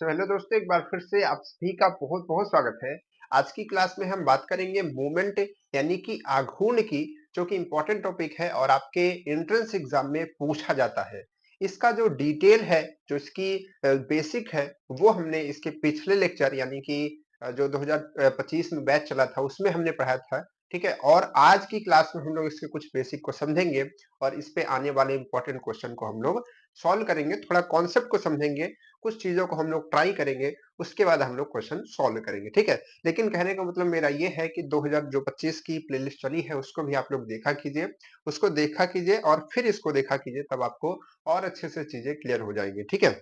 Hello दोस्तों, एक बार फिर से आप सभी का बहुत बहुत स्वागत है। आज की क्लास में हम बात करेंगे मूवमेंट यानी कि आघूर्ण की, जो कि इम्पोर्टेंट टॉपिक है और आपके एंट्रेंस एग्जाम में पूछा जाता है। इसका जो डिटेल है, जो इसकी बेसिक है, वो हमने इसके पिछले लेक्चर यानी कि जो 2025 में बैच चला था उसमें हमने पढ़ा था। ठीक है, और आज की क्लास में हम लोग इसके कुछ बेसिक को समझेंगे और इस पे आने वाले इंपॉर्टेंट क्वेश्चन को हम लोग सॉल्व करेंगे, थोड़ा कॉन्सेप्ट को समझेंगे, कुछ चीजों को हम लोग ट्राई करेंगे, उसके बाद हम लोग क्वेश्चन सॉल्व करेंगे। ठीक है, लेकिन कहने का मतलब मेरा ये है कि 2025 की प्लेलिस्ट चली है उसको भी आप लोग देखा कीजिए, उसको देखा कीजिए और फिर इसको देखा कीजिए, तब आपको और अच्छे से चीजें क्लियर हो जाएंगी। ठीक है,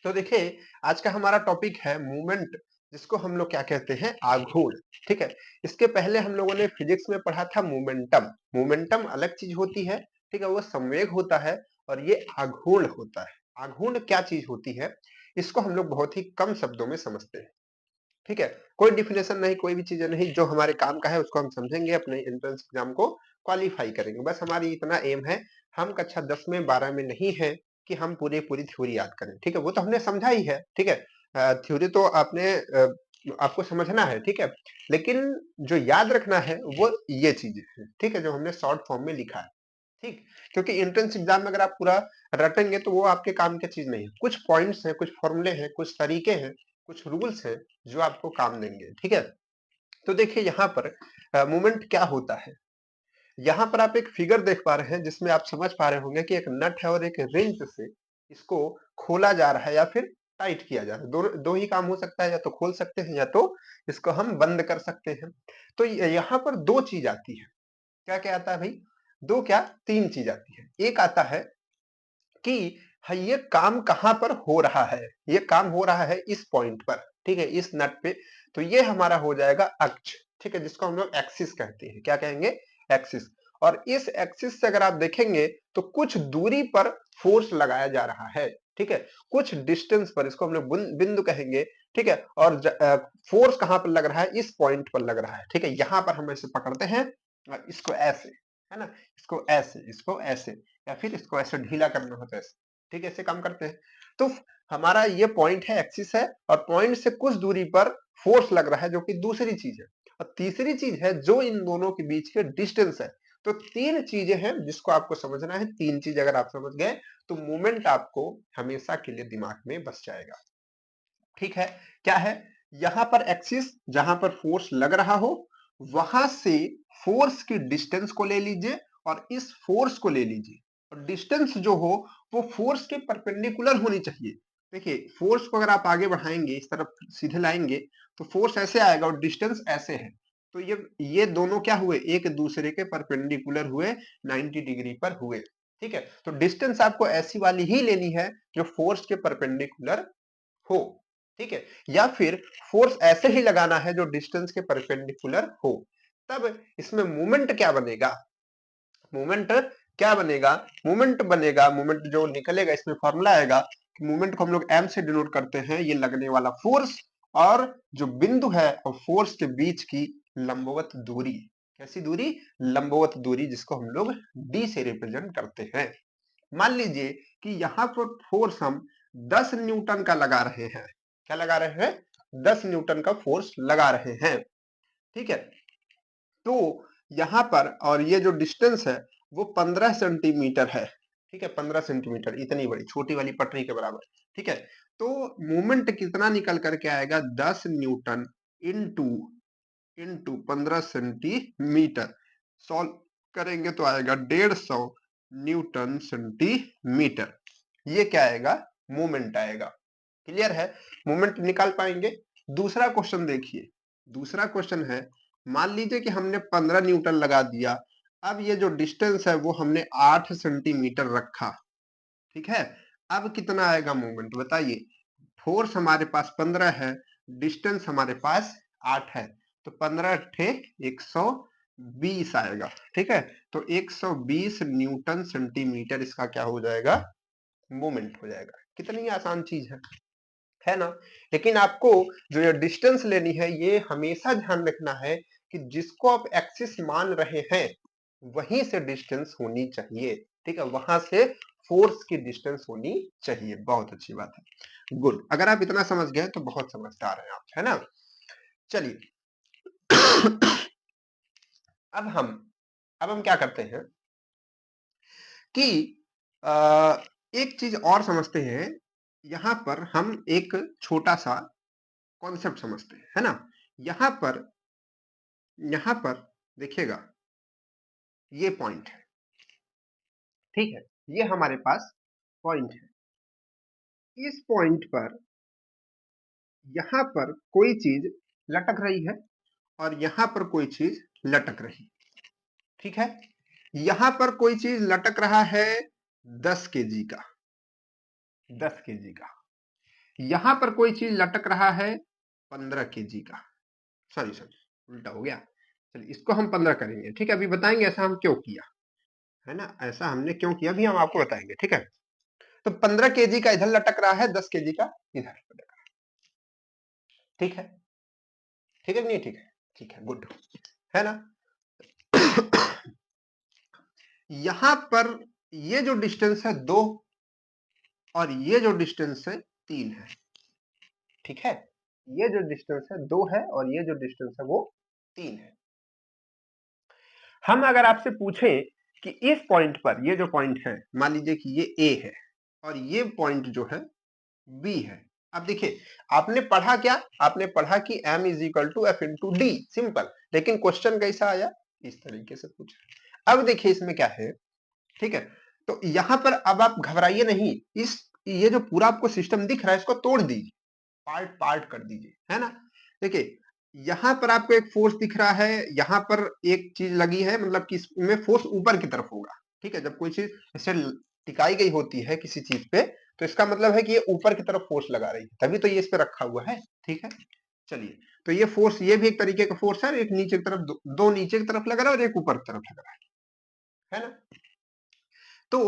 तो देखिए आज का हमारा टॉपिक है मूवमेंट, जिसको हम लोग क्या कहते हैं, आघूर्ण। ठीक है, इसके पहले हम लोगों ने फिजिक्स में पढ़ा था मोमेंटम। मोमेंटम अलग चीज होती है, ठीक है, वो संवेग होता है और ये आघूर्ण होता है। आघूर्ण क्या चीज होती है, इसको हम लोग बहुत ही कम शब्दों में समझते हैं। ठीक है, कोई डिफिनेशन नहीं, कोई भी चीजें नहीं, जो हमारे काम का है उसको हम समझेंगे, अपने एंट्रेंस एग्जाम को क्वालिफाई करेंगे। बस हमारी इतना एम है। हम कक्षा 10 में 12 में नहीं है कि हम पूरी थ्योरी याद करें। ठीक है, वो तो हमने समझा ही है। ठीक है, थ्योरी तो आपको समझना है। ठीक है, लेकिन जो याद रखना है वो ये चीजें हैं। ठीक है, जो हमने शॉर्ट फॉर्म में लिखा है। ठीक, क्योंकि एंट्रेंस एग्जाम में अगर आप पूरा रटेंगे तो वो आपके काम की चीज नहीं है। कुछ पॉइंट्स हैं, कुछ फॉर्मूले हैं, कुछ तरीके हैं, कुछ रूल्स हैं जो आपको काम देंगे। ठीक है, तो देखिए यहाँ पर मूवमेंट क्या होता है। यहाँ पर आप एक फिगर देख पा रहे हैं जिसमें आप समझ पा रहे होंगे कि एक नट है और एक रिंच से इसको खोला जा रहा है या फिर टाइट किया जा रहा है। दो ही काम हो सकता है, या तो खोल सकते हैं या तो इसको हम बंद कर सकते हैं। तो यहाँ पर दो चीज आती है। क्या क्या आता है भाई? दो क्या, तीन चीज आती है। एक आता है कि हाँ, ये काम कहां पर हो रहा है। ये काम हो रहा है इस पॉइंट पर, ठीक है, इस नट पे। तो ये हमारा हो जाएगा अक्ष। ठीक है, जिसको हम लोग एक्सिस कहते हैं। क्या कहेंगे? एक्सिस। और इस एक्सिस से अगर आप देखेंगे तो कुछ दूरी पर फोर्स लगाया जा रहा है। ठीक है, कुछ डिस्टेंस पर, इसको हम लोग बिंदु कहेंगे। ठीक है, और फोर्स कहां पर लग रहा है? इस पॉइंट पर लग रहा है। ठीक है, यहां पर हम ऐसे पकड़ते हैं और इसको ऐसे, है ना, इसको ऐसे, इसको ऐसे, या फिर इसको ऐसे ढीला करना होता है ऐसे। ठीक है, ऐसे काम करते हैं। तो हमारा ये पॉइंट है, एक्सिस है, और पॉइंट से कुछ दूरी पर फोर्स लग रहा है, जो कि दूसरी चीज है। और तीसरी चीज है जो इन दोनों के बीच के डिस्टेंस है। तो तीन चीजें हैं जिसको आपको समझना है। तीन चीज अगर आप समझ गए तो मूवमेंट आपको हमेशा के लिए दिमाग में बस जाएगा। ठीक है, क्या है? यहां पर एक्सिस, जहां पर फोर्स लग रहा हो, वहां से फोर्स की डिस्टेंस को ले लीजिए और इस फोर्स को ले लीजिए। और डिस्टेंस जो हो वो फोर्स के परपेंडिकुलर होनी चाहिए। देखिए, फोर्स को अगर आप आगे बढ़ाएंगे, इस तरफ सीधे लाएंगे, तो फोर्स ऐसे आएगा और डिस्टेंस ऐसे है। तो ये दोनों क्या हुए? एक दूसरे के परपेंडिकुलर हुए, 90 डिग्री पर हुए। ठीक है, तो डिस्टेंस आपको ऐसी वाली ही लेनी है जो फोर्स के परपेंडिकुलर हो। ठीक है, या फिर फोर्स ऐसे ही लगाना है जो डिस्टेंस के परपेंडिकुलर हो। तब इसमें मोमेंट क्या बनेगा? मोमेंट क्या बनेगा? मोमेंट बनेगा, मोमेंट जो निकलेगा, इसमें फॉर्मूला आएगा कि मोमेंट को हम लोग एम से डिनोट करते हैं, ये लगने वाला फोर्स और जो बिंदु है और फोर्स के बीच की लंबवत दूरी। कैसी दूरी? लंबवत दूरी, जिसको हम लोग डी से रिप्रेजेंट करते हैं। मान लीजिए कि यहाँ पर फोर्स हम 10 न्यूटन का लगा रहे हैं। क्या लगा रहे हैं? 10 न्यूटन का फोर्स लगा रहे हैं। ठीक है, तो यहाँ पर, और ये जो डिस्टेंस है वो 15 सेंटीमीटर है। ठीक है, 15 सेंटीमीटर, इतनी बड़ी छोटी वाली पटरी के बराबर। ठीक है, तो मोमेंट कितना निकल करके आएगा? 10 Newton into into 15 centimetre. Solve करेंगे तो आएगा 150 न्यूटन सेंटीमीटर। ये क्या आएगा? मोमेंट आएगा। क्लियर है? मोमेंट निकाल पाएंगे। दूसरा क्वेश्चन देखिए। दूसरा क्वेश्चन है, मान लीजिए कि हमने 15 न्यूटन लगा दिया। अब ये जो डिस्टेंस है वो हमने 8 सेंटीमीटर रखा। ठीक है, अब कितना आएगा मोमेंट बताइए? फोर्स हमारे पास 15 है, डिस्टेंस हमारे पास 8 है, तो 15 ठे 120 आएगा। ठीक है, तो 120 न्यूटन सेंटीमीटर इसका क्या हो जाएगा? मोमेंट हो जाएगा। कितनी आसान चीज है ना? लेकिन आपको जो ये डिस्टेंस लेनी है, ये हमेशा ध्यान रखना है कि जिसको आप एक्सिस मान रहे हैं वहीं से डिस्टेंस होनी चाहिए। ठीक है, वहां से फोर्स की डिस्टेंस होनी चाहिए। बहुत अच्छी बात है। गुड, अगर आप इतना समझ गए तो बहुत समझदार हैं आप, है ना। चलिए अब हम क्या करते हैं कि एक चीज और समझते हैं। यहां पर हम एक छोटा सा कॉन्सेप्ट समझते हैं, है ना। यहां पर देखिएगा, ये पॉइंट है, ठीक है, ये हमारे पास पॉइंट है। इस पॉइंट पर यहां पर कोई चीज लटक रही है और यहां पर कोई चीज लटक रही है, ठीक है। यहां पर कोई चीज लटक रहा है 10 केजी का, 10 केजी का। यहां पर कोई चीज लटक रहा है 15 केजी का। सॉरी सॉरी, उल्टा हो गया। चलिए इसको हम 15 करेंगे, ठीक है। अभी बताएंगे ऐसा हम क्यों किया, है ना, ऐसा हमने क्यों किया अभी हम आपको बताएंगे, ठीक है। तो 15 केजी का इधर लटक रहा है, 10 केजी का इधर लटक रहा है, ठीक है। ठीक है नहीं, ठीक है, ठीक है, गुड, है ना। यहां पर ये जो डिस्टेंस है 2 और ये जो डिस्टेंस है 3 है, ठीक है। ये जो डिस्टेंस है 2 है और ये जो डिस्टेंस है वो 3 है। हम अगर आपसे पूछें कि इस पॉइंट पर, ये जो पॉइंट है, मान लीजिए कि ये ए है और ये पॉइंट जो है बी है। अब देखिए, आपने पढ़ा क्या, आपने पढ़ा कि m is equal to F into D, simple. लेकिन क्वेश्चन कैसा आया, इस तरीके से पूछा। अब देखिए इसमें क्या है, ठीक है। तो यहां पर अब आप घबराइए नहीं, इस ये जो पूरा आपको सिस्टम दिख रहा है इसको तोड़ दीजिए, पार्ट पार्ट कर दीजिए, है ना। देखिए यहां पर आपको एक फोर्स दिख रहा है, यहां पर एक चीज लगी है, मतलब कि इसमें फोर्स ऊपर की तरफ होगा, ठीक है। जब कोई चीज ऐसे टिकाई गई होती है किसी चीज पे, तो इसका मतलब है कि ये ऊपर की तरफ फोर्स लगा रही है, तभी तो ये इस पे रखा हुआ है, ठीक है। चलिए, तो ये फोर्स, ये भी एक तरीके का फोर्स है, एक नीचे की तरफ, दो नीचे की तरफ लग रहा है और एक ऊपर की तरफ लग रहा है ना। तो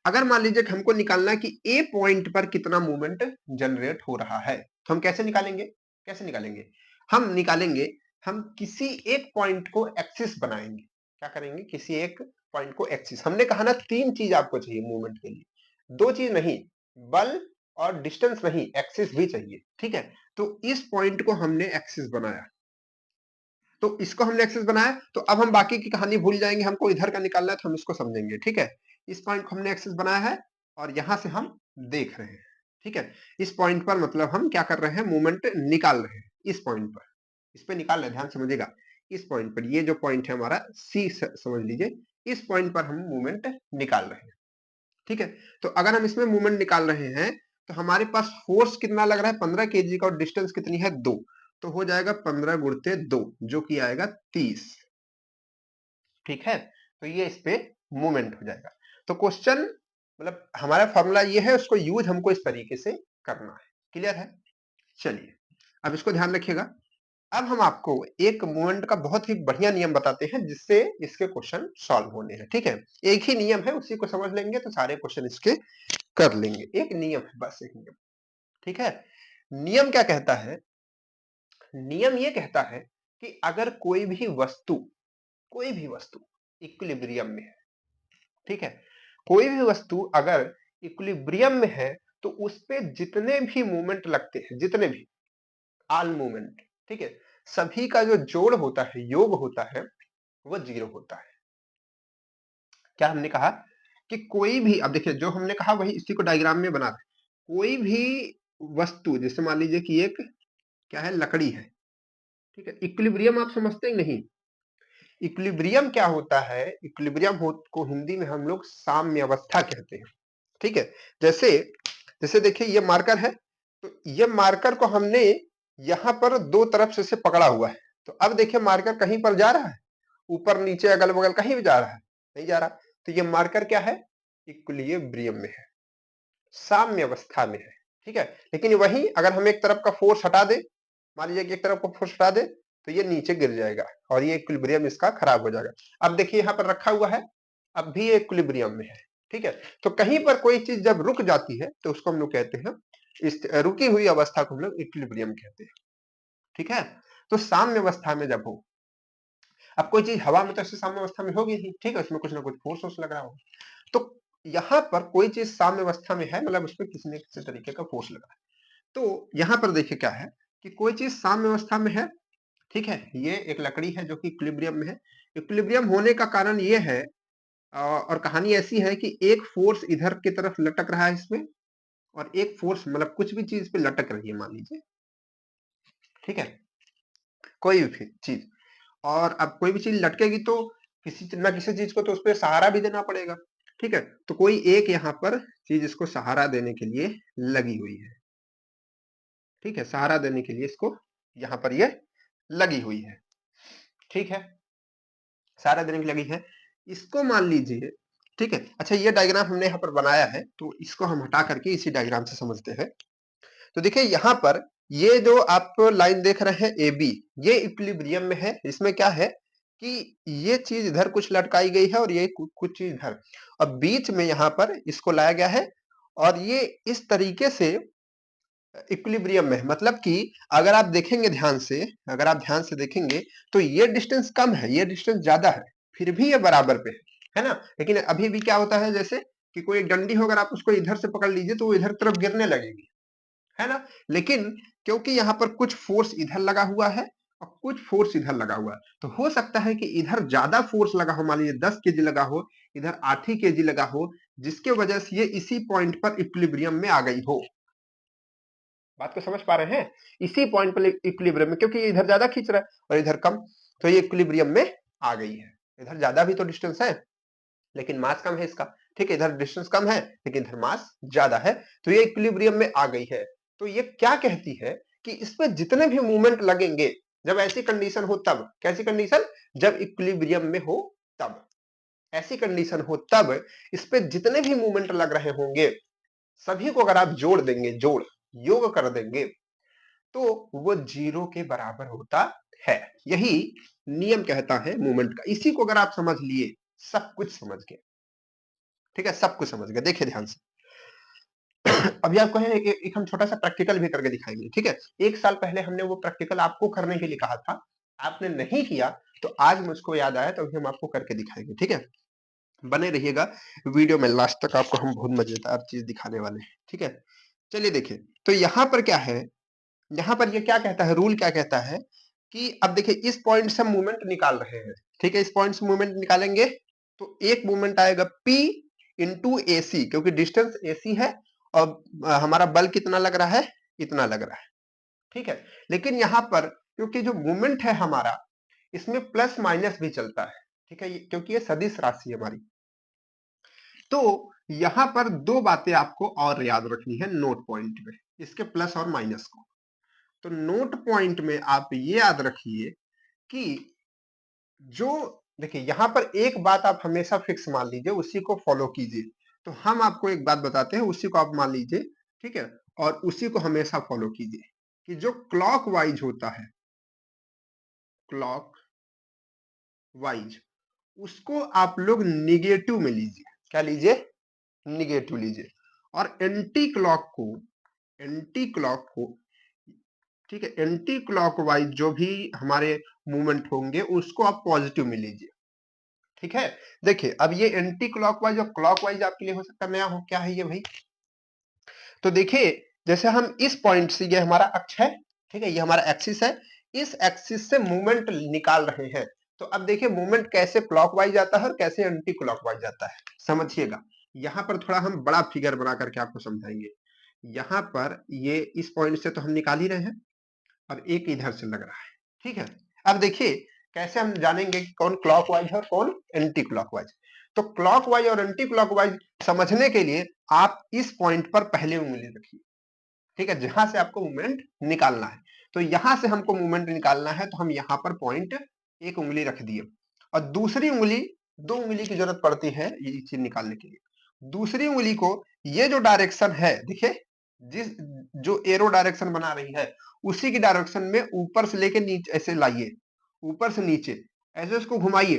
अगर मान लीजिए कि हमको निकालना है कि ए पॉइंट पर कितना मूवमेंट जनरेट हो रहा है, तो हम कैसे निकालेंगे, कैसे निकालेंगे, हम निकालेंगे, हम किसी एक पॉइंट को एक्सिस बनाएंगे। क्या करेंगे, किसी एक पॉइंट को एक्सिस। हमने कहा ना 3 चीज आपको चाहिए मूवमेंट के लिए, 2 चीज नहीं, बल और डिस्टेंस नहीं, एक्सिस भी चाहिए, ठीक है। तो इस पॉइंट को हमने एक्सिस बनाया, तो इसको हमने एक्सिस बनाया, तो अब हम बाकी की कहानी भूल जाएंगे, हमको इधर का निकालना है तो हम इसको समझेंगे, ठीक है। इस पॉइंट को हमने एक्सिस बनाया है और यहां से हम देख रहे हैं, ठीक है। इस पॉइंट पर मतलब हम क्या कर रहे हैं, मूवमेंट निकाल रहे हैं इस पॉइंट पर, इस पे निकाल रहे हैं, ध्यान समझिएगा। इस पॉइंट पर, ये जो पॉइंट है हमारा सी समझ लीजिए, इस पॉइंट पर हम मूवमेंट निकाल रहे हैं, ठीक है। तो अगर हम इसमें मूवमेंट निकाल रहे हैं तो हमारे पास फोर्स कितना लग रहा है 15 केजी का और डिस्टेंस कितनी है 2, तो हो जाएगा 15 गुणते 2 जो कि आएगा 30, ठीक है। तो ये इस पे मूवमेंट हो जाएगा। तो क्वेश्चन मतलब हमारा फॉर्मूला ये है, उसको यूज हमको इस तरीके से करना है, क्लियर है। चलिए अब इसको ध्यान रखिएगा। अब हम आपको एक मूवमेंट का बहुत ही बढ़िया नियम बताते हैं जिससे इसके क्वेश्चन सॉल्व होने हैं, ठीक है। एक ही नियम है, उसी को समझ लेंगे तो सारे क्वेश्चन इसके कर लेंगे। एक नियम है, बस एक नियम, ठीक है। नियम क्या कहता है, नियम ये कहता है कि अगर कोई भी वस्तु इक्विलिब्रियम में है, ठीक है, कोई भी वस्तु अगर इक्विलिब्रियम में है तो उस पे जितने भी मूवमेंट लगते हैं, जितने भी ऑल मूवमेंट, ठीक है, सभी का जो जोड़ होता है, योग होता है, वो 0 होता है। क्या हमने कहा कि कोई भी, अब देखिए जो हमने कहा वही इसी को डायग्राम में बना रहे, कोई भी वस्तु, जैसे मान लीजिए कि एक क्या है, लकड़ी है, ठीक है। इक्विलिब्रियम आप समझते हैं नहीं, इक्विलिब्रियम क्या होता है, इक्विलिब्रियम को हिंदी में हम लोग साम्य अवस्था कहते हैं, ठीक है। जैसे जैसे देखिए ये मार्कर है, तो ये मार्कर को हमने यहां पर दो तरफ से पकड़ा हुआ है, तो अब देखिए मार्कर कहीं पर जा रहा है, ऊपर नीचे अगल बगल कहीं भी जा रहा है, नहीं जा रहा। तो ये मार्कर क्या है, इक्विलिब्रियम में है, साम्य अवस्था में है, ठीक है। लेकिन वहीं अगर हम एक तरफ का फोर्स हटा दे, मान लीजिए कि एक तरफ का फोर्स हटा दे, तो ये नीचे गिर जाएगा और ये इक्विलिब्रियम इसका खराब हो जाएगा। अब देखिए यहाँ पर रखा हुआ है, अब भी ये इक्विलिब्रियम में है, ठीक है। तो कहीं पर कोई चीज जब रुक जाती है तो उसको हम लोग कहते हैं, इस रुकी हुई अवस्था को हम लोग इक्विलिब्रियम कहते हैं, ठीक है। तो साम्य अवस्था में जब हो, अब कोई चीज हवा में तो ऐसे साम्य अवस्था में होगी ही, ठीक है, उसमें कुछ ना कुछ फोर्स लग रहा होगा। तो यहाँ पर कोई चीज साम्य अवस्था में है, मतलब उसमें किसी न किसी तरीके का फोर्स लगा है। तो यहाँ पर देखिए क्या है कि कोई चीज साम्य अवस्था में है, ठीक है, ये एक लकड़ी है जो कि इक्विलिब्रियम में है। इक्विलिब्रियम होने का कारण ये है और कहानी ऐसी है कि एक फोर्स इधर की तरफ लटक रहा है इसमें, और एक फोर्स मतलब कुछ भी चीज पे लटक रही है मान लीजिए, ठीक है, कोई भी चीज, और अब कोई भी चीज लटकेगी तो किसी न किसी चीज को तो उस पर सहारा भी देना पड़ेगा, ठीक है, तो कोई एक यहाँ पर चीज इसको सहारा देने के लिए लगी हुई है, ठीक है, सहारा देने के लिए इसको यहाँ पर ये लगी हुई है, ठीक है, सहारा देने के लिए लगी है। इसको मान लीजिए, ठीक है, अच्छा ये डायग्राम हमने यहाँ पर बनाया है तो इसको हम हटा करके इसी डायग्राम से समझते हैं। तो देखिए यहाँ पर ये जो आप लाइन देख रहे हैं ए बी, ये इक्विलिब्रियम में है। इसमें क्या है कि ये चीज इधर कुछ लटकाई गई है और ये कुछ चीज इधर, और बीच में यहाँ पर इसको लाया गया है, और ये इस तरीके से इक्विलिब्रियम में है। मतलब कि अगर आप देखेंगे ध्यान से, अगर आप ध्यान से देखेंगे तो ये डिस्टेंस कम है, ये डिस्टेंस ज्यादा है, फिर भी ये बराबर पे है ना। लेकिन अभी भी क्या होता है, जैसे कि कोई एक डंडी हो, अगर आप उसको इधर से पकड़ लीजिए तो वो इधर तरफ गिरने लगेगी, है ना। लेकिन क्योंकि यहाँ पर कुछ फोर्स इधर लगा हुआ है और कुछ फोर्स इधर लगा हुआ है, तो हो सकता है कि इधर ज्यादा फोर्स लगा हो, मान लीजिए 10 केजी लगा हो, इधर 8 ही केजी लगा हो, जिसके वजह से ये इसी पॉइंट पर इक्विलिब्रियम में आ गई हो। बात को समझ पा रहे हैं, इसी पॉइंट पर इक्विलिब्रियम में, क्योंकि ये इधर ज्यादा खींच रहा है और इधर कम, तो ये इक्विलिब्रियम में आ गई है। इधर ज्यादा भी तो डिस्टेंस है लेकिन मास कम है इसका, ठीक है, इधर डिस्टेंस कम है लेकिन इधर मास ज्यादा है, तो ये इक्विलिब्रियम में आ गई है। तो ये क्या कहती है कि इसमें जितने भी मूवमेंट लगेंगे, जब ऐसी कंडीशन हो तब, कैसी कंडीशन, जब इक्विलिब्रियम में हो तब, ऐसी कंडीशन हो तब इस पे जितने भी मूवमेंट लग रहे होंगे सभी को अगर आप जोड़ देंगे, जोड़ योग कर देंगे, तो वो जीरो के बराबर होता है। यही नियम कहता है मूवमेंट का। इसी को अगर आप समझ लिए, सब कुछ समझ गए, ठीक है, सब कुछ समझ गए। देखिए ध्यान से, अभी आपको है एक हम छोटा सा प्रैक्टिकल भी करके दिखाएंगे, ठीक है। एक साल पहले हमने वो प्रैक्टिकल आपको करने के लिए कहा था, आपने नहीं किया, तो आज मुझको याद आया तो अभी हम आपको करके दिखाएंगे, ठीक है। बने रहिएगा वीडियो में लास्ट तक, आपको हम बहुत मजेदार चीज दिखाने वाले हैं, ठीक है। चलिए देखिए, तो यहाँ पर क्या है, यहाँ पर ये क्या कहता है, रूल क्या कहता है कि अब देखिए इस पॉइंट से हम मूवमेंट निकाल रहे हैं, ठीक है, इस पॉइंट से मूवमेंट निकालेंगे तो एक मूवमेंट आएगा P इंटू ए सी, क्योंकि डिस्टेंस ए सी है और हमारा बल कितना लग रहा है, इतना लग रहा है, ठीक है। लेकिन यहाँ पर क्योंकि जो मूवमेंट है हमारा, इसमें प्लस माइनस भी चलता है, ठीक है, क्योंकि ये सदिश राशि है हमारी। तो यहाँ पर दो बातें आपको और याद रखनी है नोट पॉइंट में, इसके प्लस और माइनस को। तो नोट पॉइंट में आप ये याद रखिए कि जो, देखिए यहाँ पर एक बात आप हमेशा फिक्स मान लीजिए, उसी को फॉलो कीजिए। तो हम आपको एक बात बताते हैं, उसी को आप मान लीजिए, ठीक है, और उसी को हमेशा फॉलो कीजिए कि जो क्लॉक वाइज होता है, क्लॉक वाइज, उसको आप लोग निगेटिव में लीजिए। क्या लीजिए, निगेटिव लीजिए। और एंटी क्लॉक को, ठीक है, एंटी क्लॉकवाइज जो भी हमारे मूवमेंट होंगे उसको आप पॉजिटिव में लीजिए, ठीक है। देखिए अब ये एंटी क्लॉकवाइज और क्लॉकवाइज आपके लिए हो सकता है नया हो, क्या है ये भाई। तो देखिए जैसे हम इस पॉइंट से, ये हमारा अक्ष है, ठीक है, ये हमारा एक्सिस है, इस एक्सिस से मूवमेंट निकाल रहे हैं। तो अब देखिए मूवमेंट कैसे क्लॉकवाइज आता है और कैसे एंटी क्लॉकवाइज आता है, समझिएगा। यहाँ पर थोड़ा हम बड़ा फिगर बना करके आपको समझाएंगे। यहाँ पर ये इस पॉइंट से तो हम निकाल ही रहे हैं और एक इधर से लग रहा है, ठीक है। अब देखिए कैसे हम जानेंगे कि कौन क्लॉकवाइज है और कौन एंटी क्लॉकवाइज। तो क्लॉकवाइज और एंटी क्लॉकवाइज समझने के लिए आप इस पॉइंट पर पहले उंगली रखिए, ठीक है, जहां से आपको मूवमेंट निकालना है। तो यहां से हमको मूवमेंट निकालना है, तो हम यहाँ पर पॉइंट एक उंगली रख दिए, और दूसरी उंगली, दो उंगली की जरूरत पड़ती है ये चीज निकालने के लिए। दूसरी उंगली को, ये जो डायरेक्शन है देखिए, जिस जो एरो डायरेक्शन बना रही है उसी की डायरेक्शन में ऊपर से लेके नीचे ऐसे लाइए, ऊपर से नीचे ऐसे उसको घुमाइए,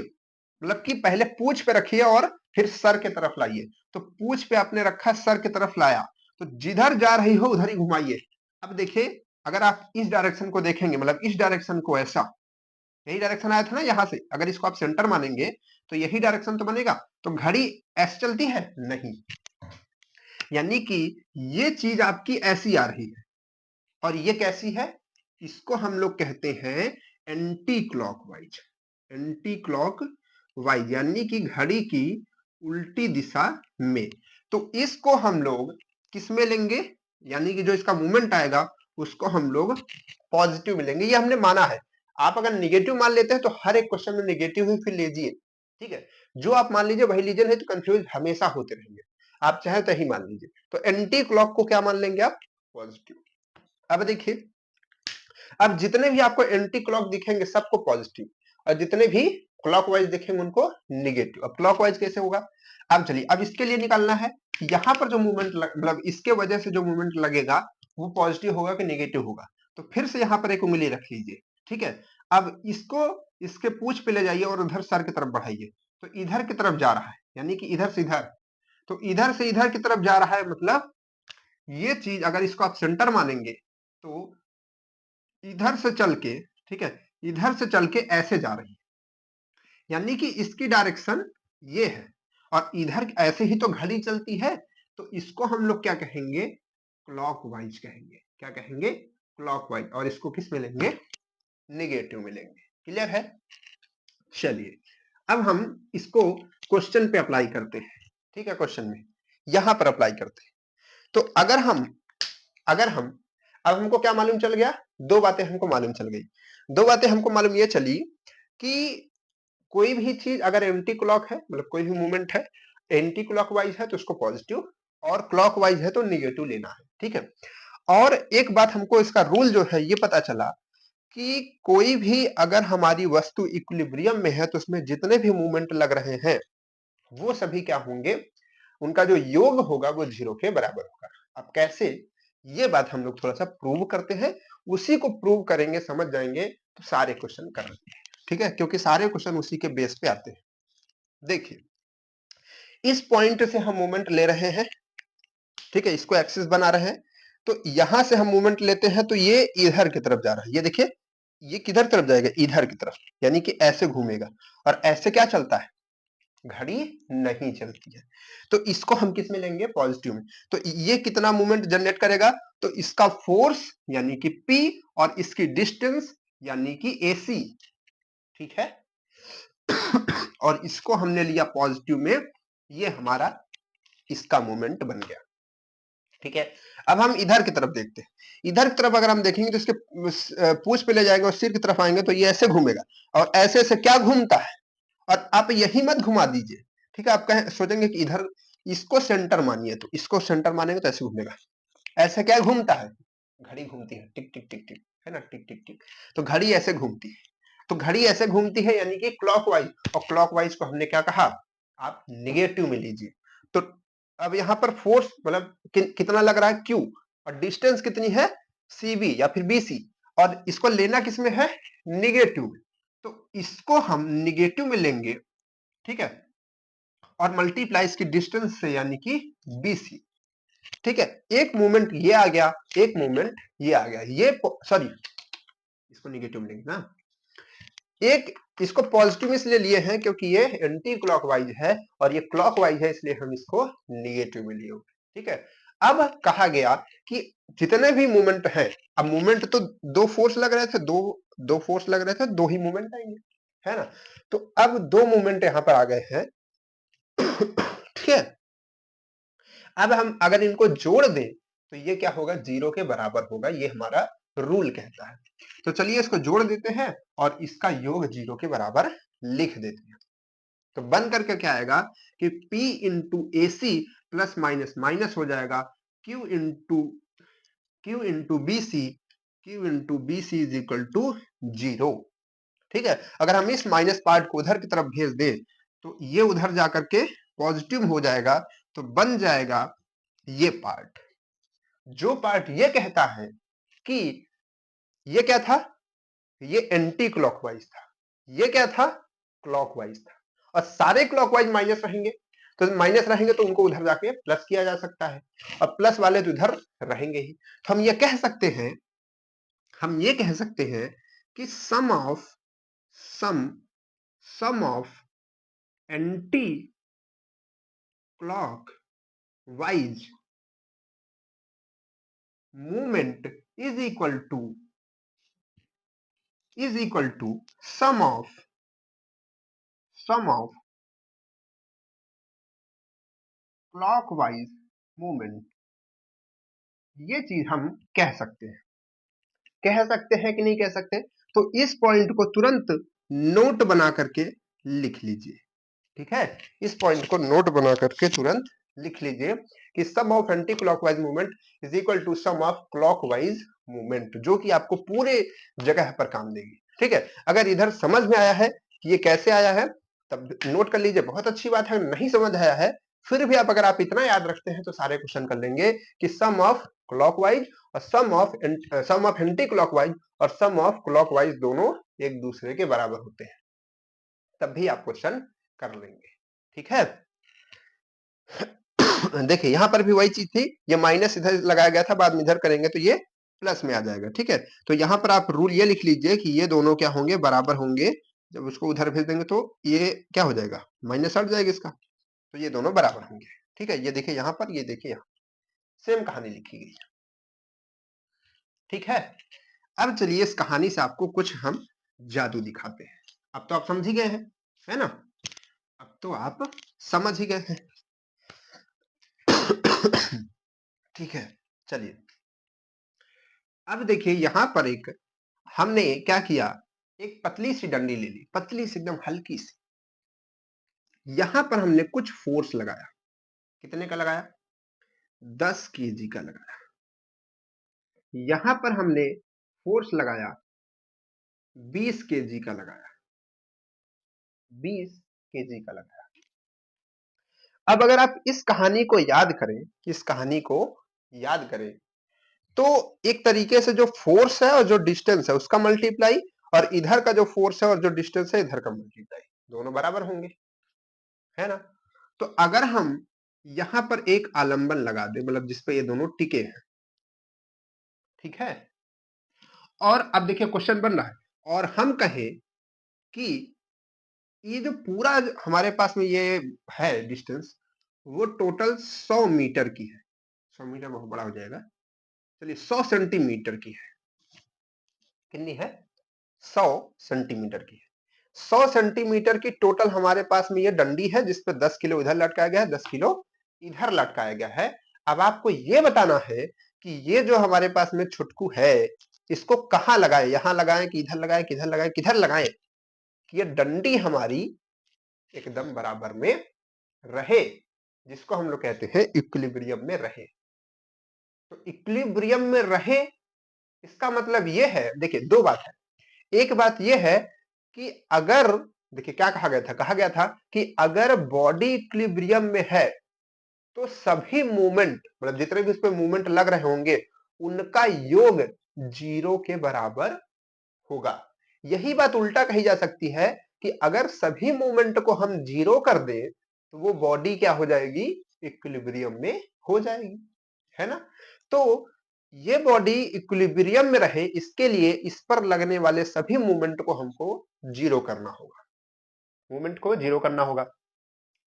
मतलब कि पहले पूंछ पे रखिए और फिर सर के तरफ लाइए। तो पूंछ पे आपने रखा, सर की तरफ लाया, तो जिधर जा रही हो उधर ही घुमाइए। अब देखिए अगर आप इस डायरेक्शन को देखेंगे, मतलब इस डायरेक्शन को, ऐसा यही डायरेक्शन आया था ना यहाँ से, अगर इसको आप सेंटर मानेंगे तो यही डायरेक्शन तो बनेगा। तो घड़ी ऐसे चलती है नहीं, यानी कि ये चीज आपकी ऐसी आ रही है, और ये कैसी है, इसको हम लोग कहते हैं एंटी क्लॉकवाइज। एंटी क्लॉकवाइज यानी कि घड़ी की उल्टी दिशा में। तो इसको हम लोग किस में लेंगे, यानी कि जो इसका मूवमेंट आएगा उसको हम लोग पॉजिटिव में लेंगे, ये हमने माना है। आप अगर निगेटिव मान लेते हैं तो हर एक क्वेश्चन में निगेटिव ही फिर लीजिए, ठीक है। जो आप मान लीजिए वही लीजिए, नहीं तो कंफ्यूज हमेशा होते रहेंगे। आप चाहे तो ही मान लीजिए। तो एंटी क्लॉक को क्या मान लेंगे आप, पॉजिटिव। अब देखिए, अब जितने भी आपको एंटी क्लॉक दिखेंगे सबको पॉजिटिव, और जितने भी क्लॉकवाइज दिखेंगे उनको निगेटिव। अब क्लॉकवाइज कैसे होगा, अब चलिए, अब इसके लिए निकालना है यहाँ पर जो मूवमेंट मतलब इसके वजह से जो मूवमेंट लगेगा वो पॉजिटिव होगा कि निगेटिव होगा। तो फिर से यहाँ पर एक उंगली रख लीजिए, ठीक है। अब इसको इसके पूंछ पे ले जाइए और उधर सर की तरफ बढ़ाइए, तो इधर की तरफ जा रहा है, यानी कि इधर से इधर। तो इधर से इधर की तरफ जा रहा है, मतलब ये चीज अगर इसको आप सेंटर मानेंगे तो इधर से चल के, ठीक है, इधर से चल के ऐसे जा रही है, यानी कि इसकी डायरेक्शन ये है। और इधर ऐसे ही तो घड़ी चलती है, तो इसको हम लोग क्या कहेंगे, क्लॉकवाइज कहेंगे। क्या कहेंगे, क्लॉकवाइज। और इसको किस में लेंगे, निगेटिव में लेंगे। क्लियर है। चलिए, अब हम इसको क्वेश्चन पे अप्लाई करते हैं, ठीक है। क्वेश्चन में यहां पर अप्लाई करते हैं। तो अगर हम अब हमको क्या मालूम चल गया, दो बातें हमको मालूम चल गई। दो बातें हमको मालूम ये चली कि कोई भी चीज अगर एंटी क्लॉक है, मतलब कोई भी मूवमेंट है एंटी क्लॉकवाइज है तो उसको पॉजिटिव, और क्लॉकवाइज है तो निगेटिव लेना है, ठीक है। और एक बात हमको इसका रूल जो है ये पता चला कि कोई भी अगर हमारी वस्तु इक्विलिब्रियम में है तो उसमें जितने भी मूवमेंट लग रहे हैं वो सभी क्या होंगे, उनका जो योग होगा वो 0 के बराबर होगा। अब कैसे, ये बात हम लोग थोड़ा सा प्रूव करते हैं। उसी को प्रूव करेंगे, समझ जाएंगे तो सारे क्वेश्चन कर लेंगे, ठीक है, क्योंकि सारे क्वेश्चन उसी के बेस पे आते हैं। देखिए, इस पॉइंट से हम मूवमेंट ले रहे हैं, ठीक है, इसको एक्सिस बना रहे हैं। तो यहां से हम मूवमेंट लेते हैं तो ये इधर की तरफ जा रहा है, ये देखिए, ये किधर तरफ जाएगा, इधर की तरफ, यानी कि ऐसे घूमेगा। और ऐसे क्या चलता है, घड़ी नहीं चलती है। तो इसको हम किस में लेंगे, पॉजिटिव में। तो ये कितना मूवमेंट जनरेट करेगा, तो इसका फोर्स यानी कि P और इसकी डिस्टेंस यानी कि AC, ठीक है। और इसको हमने लिया पॉजिटिव में, ये हमारा इसका मूवमेंट बन गया, ठीक है। अब हम इधर की तरफ देखते हैं। इधर की तरफ अगर हम देखेंगे तो इसके पूंछ पे ले जाएंगे और सिर की तरफ आएंगे तो ये ऐसे घूमेगा, और ऐसे ऐसे क्या घूमता है। और आप यही मत घुमा दीजिए, ठीक है। आप कहें सोचेंगे कि इधर इसको सेंटर मानिए, तो इसको सेंटर मानेंगे तो ऐसे घूमेगा। ऐसे क्या घूमता है, घड़ी घूमती है, टिक टिक टिक टिक, है ना, टिक टिक टिक। तो घड़ी ऐसे घूमती है, तो घड़ी ऐसे घूमती है यानी कि क्लॉकवाइज। और क्लॉकवाइज को हमने क्या कहा, आप निगेटिव में लीजिए। तो अब यहाँ पर फोर्स मतलब कितना लग रहा है, Q, और डिस्टेंस कितनी है, CV या फिर BC, और इसको लेना किसमें है, निगेटिव में। तो इसको हम निगेटिव में लेंगे, ठीक है, और मल्टीप्लाई इसकी डिस्टेंस से यानी कि BC, ठीक है। एक मूवमेंट ये आ गया, एक मूवमेंट ये आ गया, ये सॉरी इसको निगेटिव में लेंगे ना। एक इसको पॉजिटिव में इसलिए लिए हैं क्योंकि ये एंटी क्लॉकवाइज है, और ये क्लॉकवाइज है इसलिए हम इसको निगेटिव में लिए, ठीक है। अब कहा गया कि जितने भी मूवमेंट हैं, अब मूवमेंट तो दो फोर्स लग रहे थे, दो फोर्स लग रहे थे, दो ही मूवमेंट आएंगे, है ना। तो अब दो मूवमेंट यहां पर आ गए हैं, ठीक है। अब हम अगर इनको जोड़ दें तो ये क्या होगा, 0 के बराबर होगा, ये हमारा रूल कहता है। तो चलिए इसको जोड़ देते हैं और इसका योग 0 के बराबर लिख देते हैं। तो बन करके क्या आएगा कि P into AC plus minus minus हो जाएगा, Q into B C is equal to 0, ठीक है। अगर हम इस माइनस पार्ट को उधर की तरफ भेज दें तो ये उधर जाकर के पॉजिटिव हो जाएगा, तो बन जाएगा ये पार्ट। जो पार्ट ये कहता है कि ये क्या था, ये एंटी क्लॉकवाइज था, ये क्या था, क्लॉकवाइज था। और सारे क्लॉकवाइज माइनस रहेंगे, तो माइनस रहेंगे तो उनको उधर जाके प्लस किया जा सकता है, और प्लस वाले तो इधर रहेंगे ही। तो हम ये कह सकते हैं, कि sum of anticlockwise movement is equal to sum of clockwise movement. ये चीज हम कह सकते हैं कि नहीं कह सकते? तो इस पॉइंट को तुरंत नोट बना करके लिख लीजिए। ठीक है, इस पॉइंट को नोट बना करके तुरंत लिख लीजिए कि sum of anticlockwise movement is equal to sum of clockwise movement, जो कि आपको पूरे जगह पर काम देगी। ठीक है, अगर इधर समझ में आया है कि ये कैसे आया है तब नोट कर लीजिए, बहुत अच्छी बात है। नहीं समझ आया है फिर भी अगर आप इतना याद रखते हैं तो सारे क्वेश्चन कर लेंगे कि सम ऑफ क्लॉकवाइज और सम ऑफ एंटी क्लॉकवाइज और सम ऑफ क्लॉकवाइज दोनों एक दूसरे के बराबर होते हैं, तब भी आप क्वेश्चन कर लेंगे। ठीक है, देखिए यहां पर भी वही चीज थी, ये माइनस इधर लगाया गया था, बाद में इधर करेंगे तो ये प्लस में आ जाएगा। ठीक है, तो यहां पर आप रूल ये लिख लीजिए कि ये दोनों क्या होंगे, बराबर होंगे। जब उसको उधर भेज देंगे तो ये क्या हो जाएगा, माइनस हट जाएगा इसका, तो ये दोनों बराबर होंगे। ठीक है, ये देखिए यहाँ पर, ये देखिए यहाँ सेम कहानी लिखी गई है। ठीक है, अब चलिए इस कहानी से आपको कुछ हम जादू दिखाते हैं। अब तो आप समझ ही गए हैं, है ना? अब तो आप समझ ही गए हैं। ठीक है, चलिए अब देखिए यहां पर एक हमने क्या किया, एक पतली सी डंडी ले ली, पतली सी एकदम हल्की सी। यहां पर हमने कुछ फोर्स लगाया, कितने का लगाया, 10 केजी का लगाया। यहां पर हमने फोर्स लगाया 20 केजी का लगाया, 20 केजी का लगाया। अब अगर आप इस कहानी को याद करें, इस कहानी को याद करें, तो एक तरीके से जो फोर्स है और जो डिस्टेंस है उसका मल्टीप्लाई, और इधर का जो फोर्स है और जो डिस्टेंस है इधर का मल्टीप्लाई, दोनों बराबर होंगे, है ना? तो अगर हम यहां पर एक आलंबन लगा दे, मतलब जिसपे ये दोनों टिके हैं, ठीक है, और अब देखिए क्वेश्चन बन रहा है, और हम कहें कि ये जो पूरा हमारे पास में ये है डिस्टेंस, वो टोटल 100 मीटर की है। 100 मीटर बहुत बड़ा हो जाएगा, चलिए 100 सेंटीमीटर की है। कितनी है, 100 सेंटीमीटर की है। 100 सेंटीमीटर की टोटल हमारे पास में ये डंडी है, जिसपे 10 किलो इधर लटकाया गया है, 10 किलो इधर लटकाया गया है। अब आपको ये बताना है कि ये जो हमारे पास में छुटकू है, इसको कहाँ लगाए, यहां लगाए कि इधर लगाए, किधर लगाए, किधर लगाए कि ये डंडी हमारी एकदम बराबर में रहे, जिसको हम लोग कहते हैं इक्विलिब्रियम में रहे। तो इक्विलिब्रियम में रहे इसका मतलब ये है, देखिए दो बात है। एक बात यह है कि अगर, देखिए क्या कहा गया था कि अगर बॉडी इक्विलिब्रियम में है तो सभी मूवमेंट, मतलब जितने भी उस पे मूवमेंट लग रहे होंगे, उनका योग 0 के बराबर होगा। यही बात उल्टा कही जा सकती है कि अगर सभी मूवमेंट को हम 0 कर दें तो वो बॉडी क्या हो जाएगी, इक्विलिब्रियम में हो जाएगी, है ना? तो ये बॉडी इक्विलिब्रियम में रहे, इसके लिए इस पर लगने वाले सभी मूवमेंट को हमको 0 करना होगा, मूवमेंट को 0 करना होगा।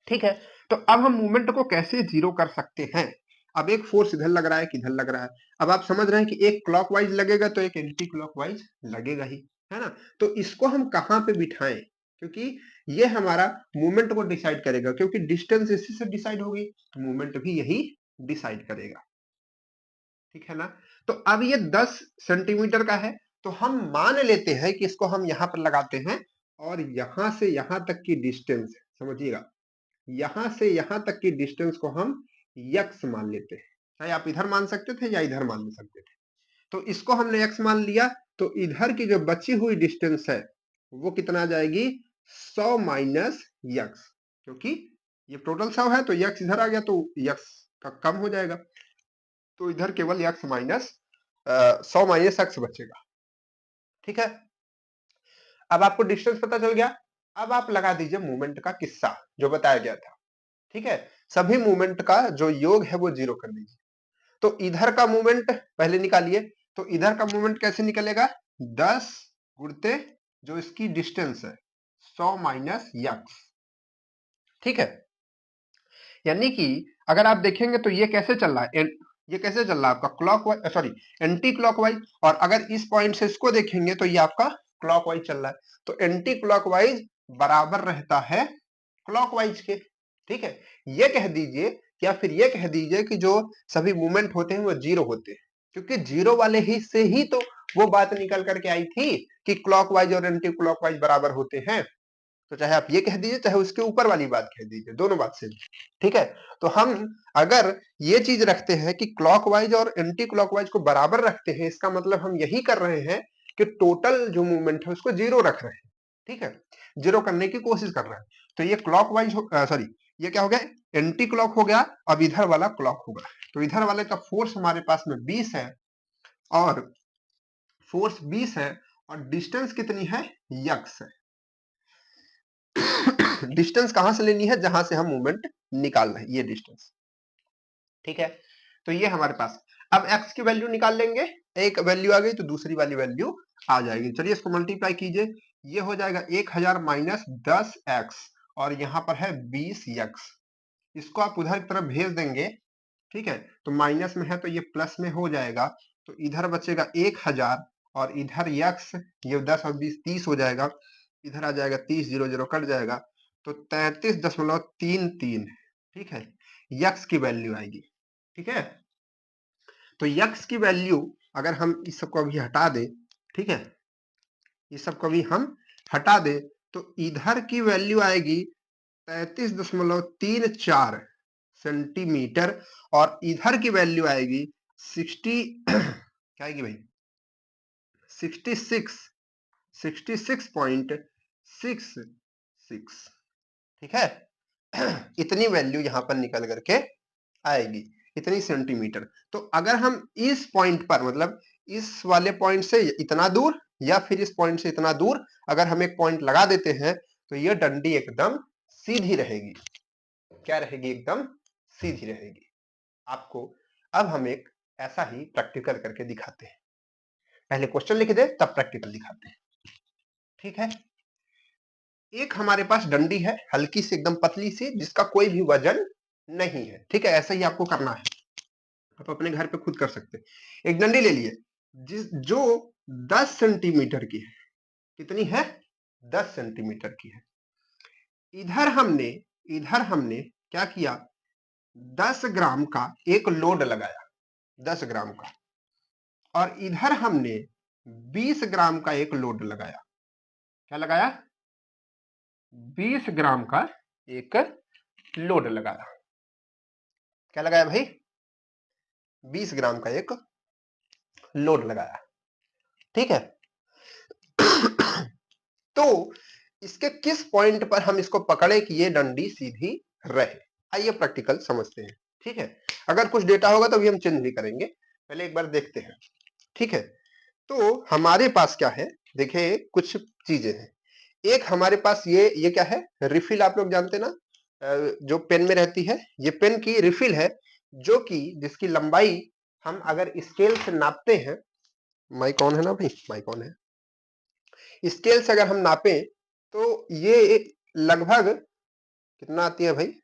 ठीक है, तो अब हम मूवमेंट को कैसे 0 कर सकते हैं? अब एक फोर्स इधर लग रहा है कि इधर लग रहा है, अब आप समझ रहे हैं कि एक क्लॉकवाइज लगेगा तो एक एंटी क्लॉकवाइज लगेगा ही, है ना? तो इसको हम कहां पे बिठाएं, क्योंकि ये हमारा मूवमेंट को डिसाइड करेगा, क्योंकि डिस्टेंस इसी से डिसाइड होगी, मूवमेंट भी यही डिसाइड करेगा। ठीक है ना? तो अब ये 10 सेंटीमीटर का है, तो हम मान लेते हैं कि इसको हम यहां पर लगाते हैं, और यहां से यहां तक की डिस्टेंस, समझिएगा, यहां से यहां तक की डिस्टेंस को हम यक्स मान लेते हैं। चाहे आप इधर मान सकते थे या इधर मान सकते थे। तो इसको हमने यक्स मान लिया, तो इधर की जो बची हुई डिस्टेंस है वो कितना आ जाएगी, 100 माइनस यक्स, क्योंकि ये टोटल 100 है तो यक्स इधर आ गया तो यक्स का कम हो जाएगा, तो इधर केवल यक्स माइनस 100 माइनस एक्स बचेगा। ठीक है, अब आपको डिस्टेंस पता चल गया। अब आप लगा दीजिए मूवमेंट का किस्सा जो बताया गया था। ठीक है, सभी मूवमेंट का जो योग है वो 0 कर दीजिए। तो इधर का मूवमेंट पहले निकालिए, तो इधर का मूवमेंट कैसे निकलेगा, 10 गुणते जो इसकी डिस्टेंस है 100 माइनस यक्स। ठीक है, यानी कि अगर आप देखेंगे तो ये कैसे चल रहा है, ये कैसे चल रहा है आपका क्लॉकवाइज, सॉरी एंटी क्लॉकवाइज, और अगर इस पॉइंट से इसको देखेंगे तो ये आपका क्लॉकवाइज चल रहा है, तो एंटी क्लॉकवाइज बराबर रहता है क्लॉकवाइज के। ठीक है, ये कह दीजिए या फिर ये कह दीजिए कि जो सभी मूवमेंट होते हैं वो जीरो होते हैं, क्योंकि जीरो वाले ही से ही तो वो बात निकल करके आई थी कि क्लॉकवाइज और एंटी क्लॉकवाइज बराबर होते हैं। तो चाहे आप ये कह दीजिए चाहे उसके ऊपर वाली बात कह दीजिए, दोनों बात से। ठीक है, तो हम अगर ये चीज रखते हैं कि क्लॉकवाइज और एंटी क्लॉकवाइज को बराबर रखते हैं, इसका मतलब हम यही कर रहे हैं कि टोटल जो मूवमेंट है उसको जीरो रख रहे हैं। ठीक है, जीरो करने की कोशिश कर रहे हैं। तो ये क्लॉकवाइज सॉरी ये क्या हो गया, एंटी क्लॉक हो गया। अब इधर वाला क्लॉक होगा, तो इधर वाले का फोर्स हमारे पास में 20 है, और फोर्स 20 है, और डिस्टेंस कितनी है, यक्स है। डिस्टेंस कहां से लेनी है, जहां से हम मूवमेंट निकाल रहे हैं, ये डिस्टेंस। ठीक है, तो ये हमारे पास, अब x की वैल्यू निकाल लेंगे, एक वैल्यू आ गई तो दूसरी वाली वैल्यू आ जाएगी। चलिए इसको मल्टीप्लाई कीजिए, ये हो जाएगा 1000 माइनस 10x, और यहाँ पर है 20x। इसको आप उधर की तरफ भेज देंगे। ठीक है, तो माइनस में है तो ये प्लस में हो जाएगा, तो इधर बचेगा 1000, और इधर x, ये 10 और 20 30 हो जाएगा, इधर आ जाएगा 30, 0 0 कट जाएगा, तो 33.33। ठीक है, यक्स की वैल्यू आएगी। ठीक है, तो यक्स की वैल्यू अगर हम इस सबको अभी हटा दें, ठीक है, इस सबको अभी हम हटा दें, तो इधर की वैल्यू आएगी 33.34 सेंटीमीटर, और इधर की वैल्यू आएगी 60 क्या आएगी भाई, 66.66। ठीक है, इतनी वैल्यू यहां पर निकल करके आएगी, इतनी सेंटीमीटर। तो अगर हम इस पॉइंट पर, मतलब इस वाले पॉइंट से इतना दूर या फिर इस पॉइंट से इतना दूर अगर हम एक पॉइंट लगा देते हैं, तो ये डंडी एकदम सीधी रहेगी। क्या रहेगी, एकदम सीधी रहेगी। आपको अब हम एक ऐसा ही प्रैक्टिकल करके दिखाते हैं, पहले क्वेश्चन लिख दे तब प्रैक्टिकल दिखाते हैं। ठीक है, एक हमारे पास डंडी है, हल्की सी एकदम पतली सी, जिसका कोई भी वजन नहीं है। ठीक है, ऐसा ही आपको करना है, आप अपने घर पे खुद कर सकते हैं। एक डंडी ले लिए जो 10 सेंटीमीटर की है, कितनी है, 10 सेंटीमीटर की है। इधर हमने क्या किया, 10 ग्राम का एक लोड लगाया, 10 ग्राम का, और इधर हमने 20 ग्राम का एक लोड लगाया। क्या लगाया, 20 ग्राम का एक लोड लगाया। क्या लगाया भाई, 20 ग्राम का एक लोड लगाया। ठीक है, तो इसके किस पॉइंट पर हम इसको पकड़े कि ये डंडी सीधी रहे, आइए प्रैक्टिकल समझते हैं। ठीक है, अगर कुछ डेटा होगा तो भी हम चेंज भी करेंगे, पहले एक बार देखते हैं। ठीक है, तो हमारे पास क्या है, देखिए कुछ चीजें हैं। एक हमारे पास ये क्या है, रिफिल, आप लोग जानते हैं ना, जो पेन में रहती है, ये पेन की रिफिल है, जो कि जिसकी लंबाई हम अगर स्केल से नापते हैं, माइक ऑन है ना भाई, माइक ऑन है, स्केल से अगर हम नापें तो ये लगभग कितना आती है भाई,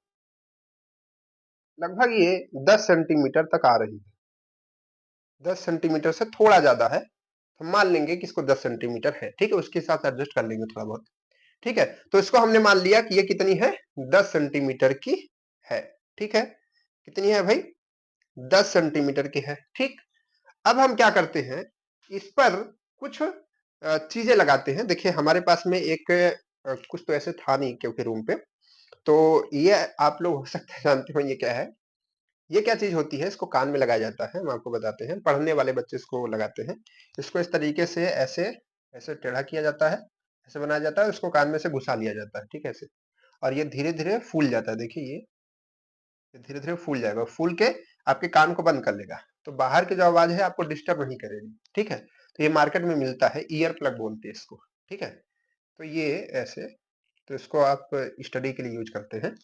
लगभग ये 10 सेंटीमीटर तक आ रही है। 10 सेंटीमीटर से थोड़ा ज्यादा है, तो मान लेंगे कि इसको 10 सेंटीमीटर है। ठीक है, उसके साथ एडजस्ट कर लेंगे थोड़ा बहुत। ठीक है, तो इसको हमने मान लिया कि ये कितनी है, 10 सेंटीमीटर की है। ठीक है, कितनी है भाई, 10 सेंटीमीटर की है। ठीक, अब हम क्या करते हैं, इस पर कुछ चीजें लगाते हैं। देखिए हमारे पास में एक कुछ तो ऐसे था नहीं क्योंकि रूम पे, तो ये आप लोग हो सकते हैं जानते हो ये क्या है। ये क्या चीज होती है, इसको कान में लगाया जाता है, हम आपको बताते हैं, पढ़ने वाले बच्चे इसको लगाते हैं। इसको इस तरीके से ऐसे ऐसे टेढ़ा किया जाता है, ऐसे बनाया जाता है, इसको कान में से घुसा लिया जाता है। ठीक है, ऐसे, और ये धीरे धीरे फूल जाता है। देखिए ये धीरे धीरे फूल जाएगा, फूल के आपके कान को बंद कर लेगा, तो बाहर की जो आवाज है आपको डिस्टर्ब नहीं करेगी। ठीक है, तो ये मार्केट में मिलता है, ईयर प्लग बोलते हैं इसको। ठीक है, तो ये ऐसे, तो इसको आप स्टडी के लिए यूज करते हैं।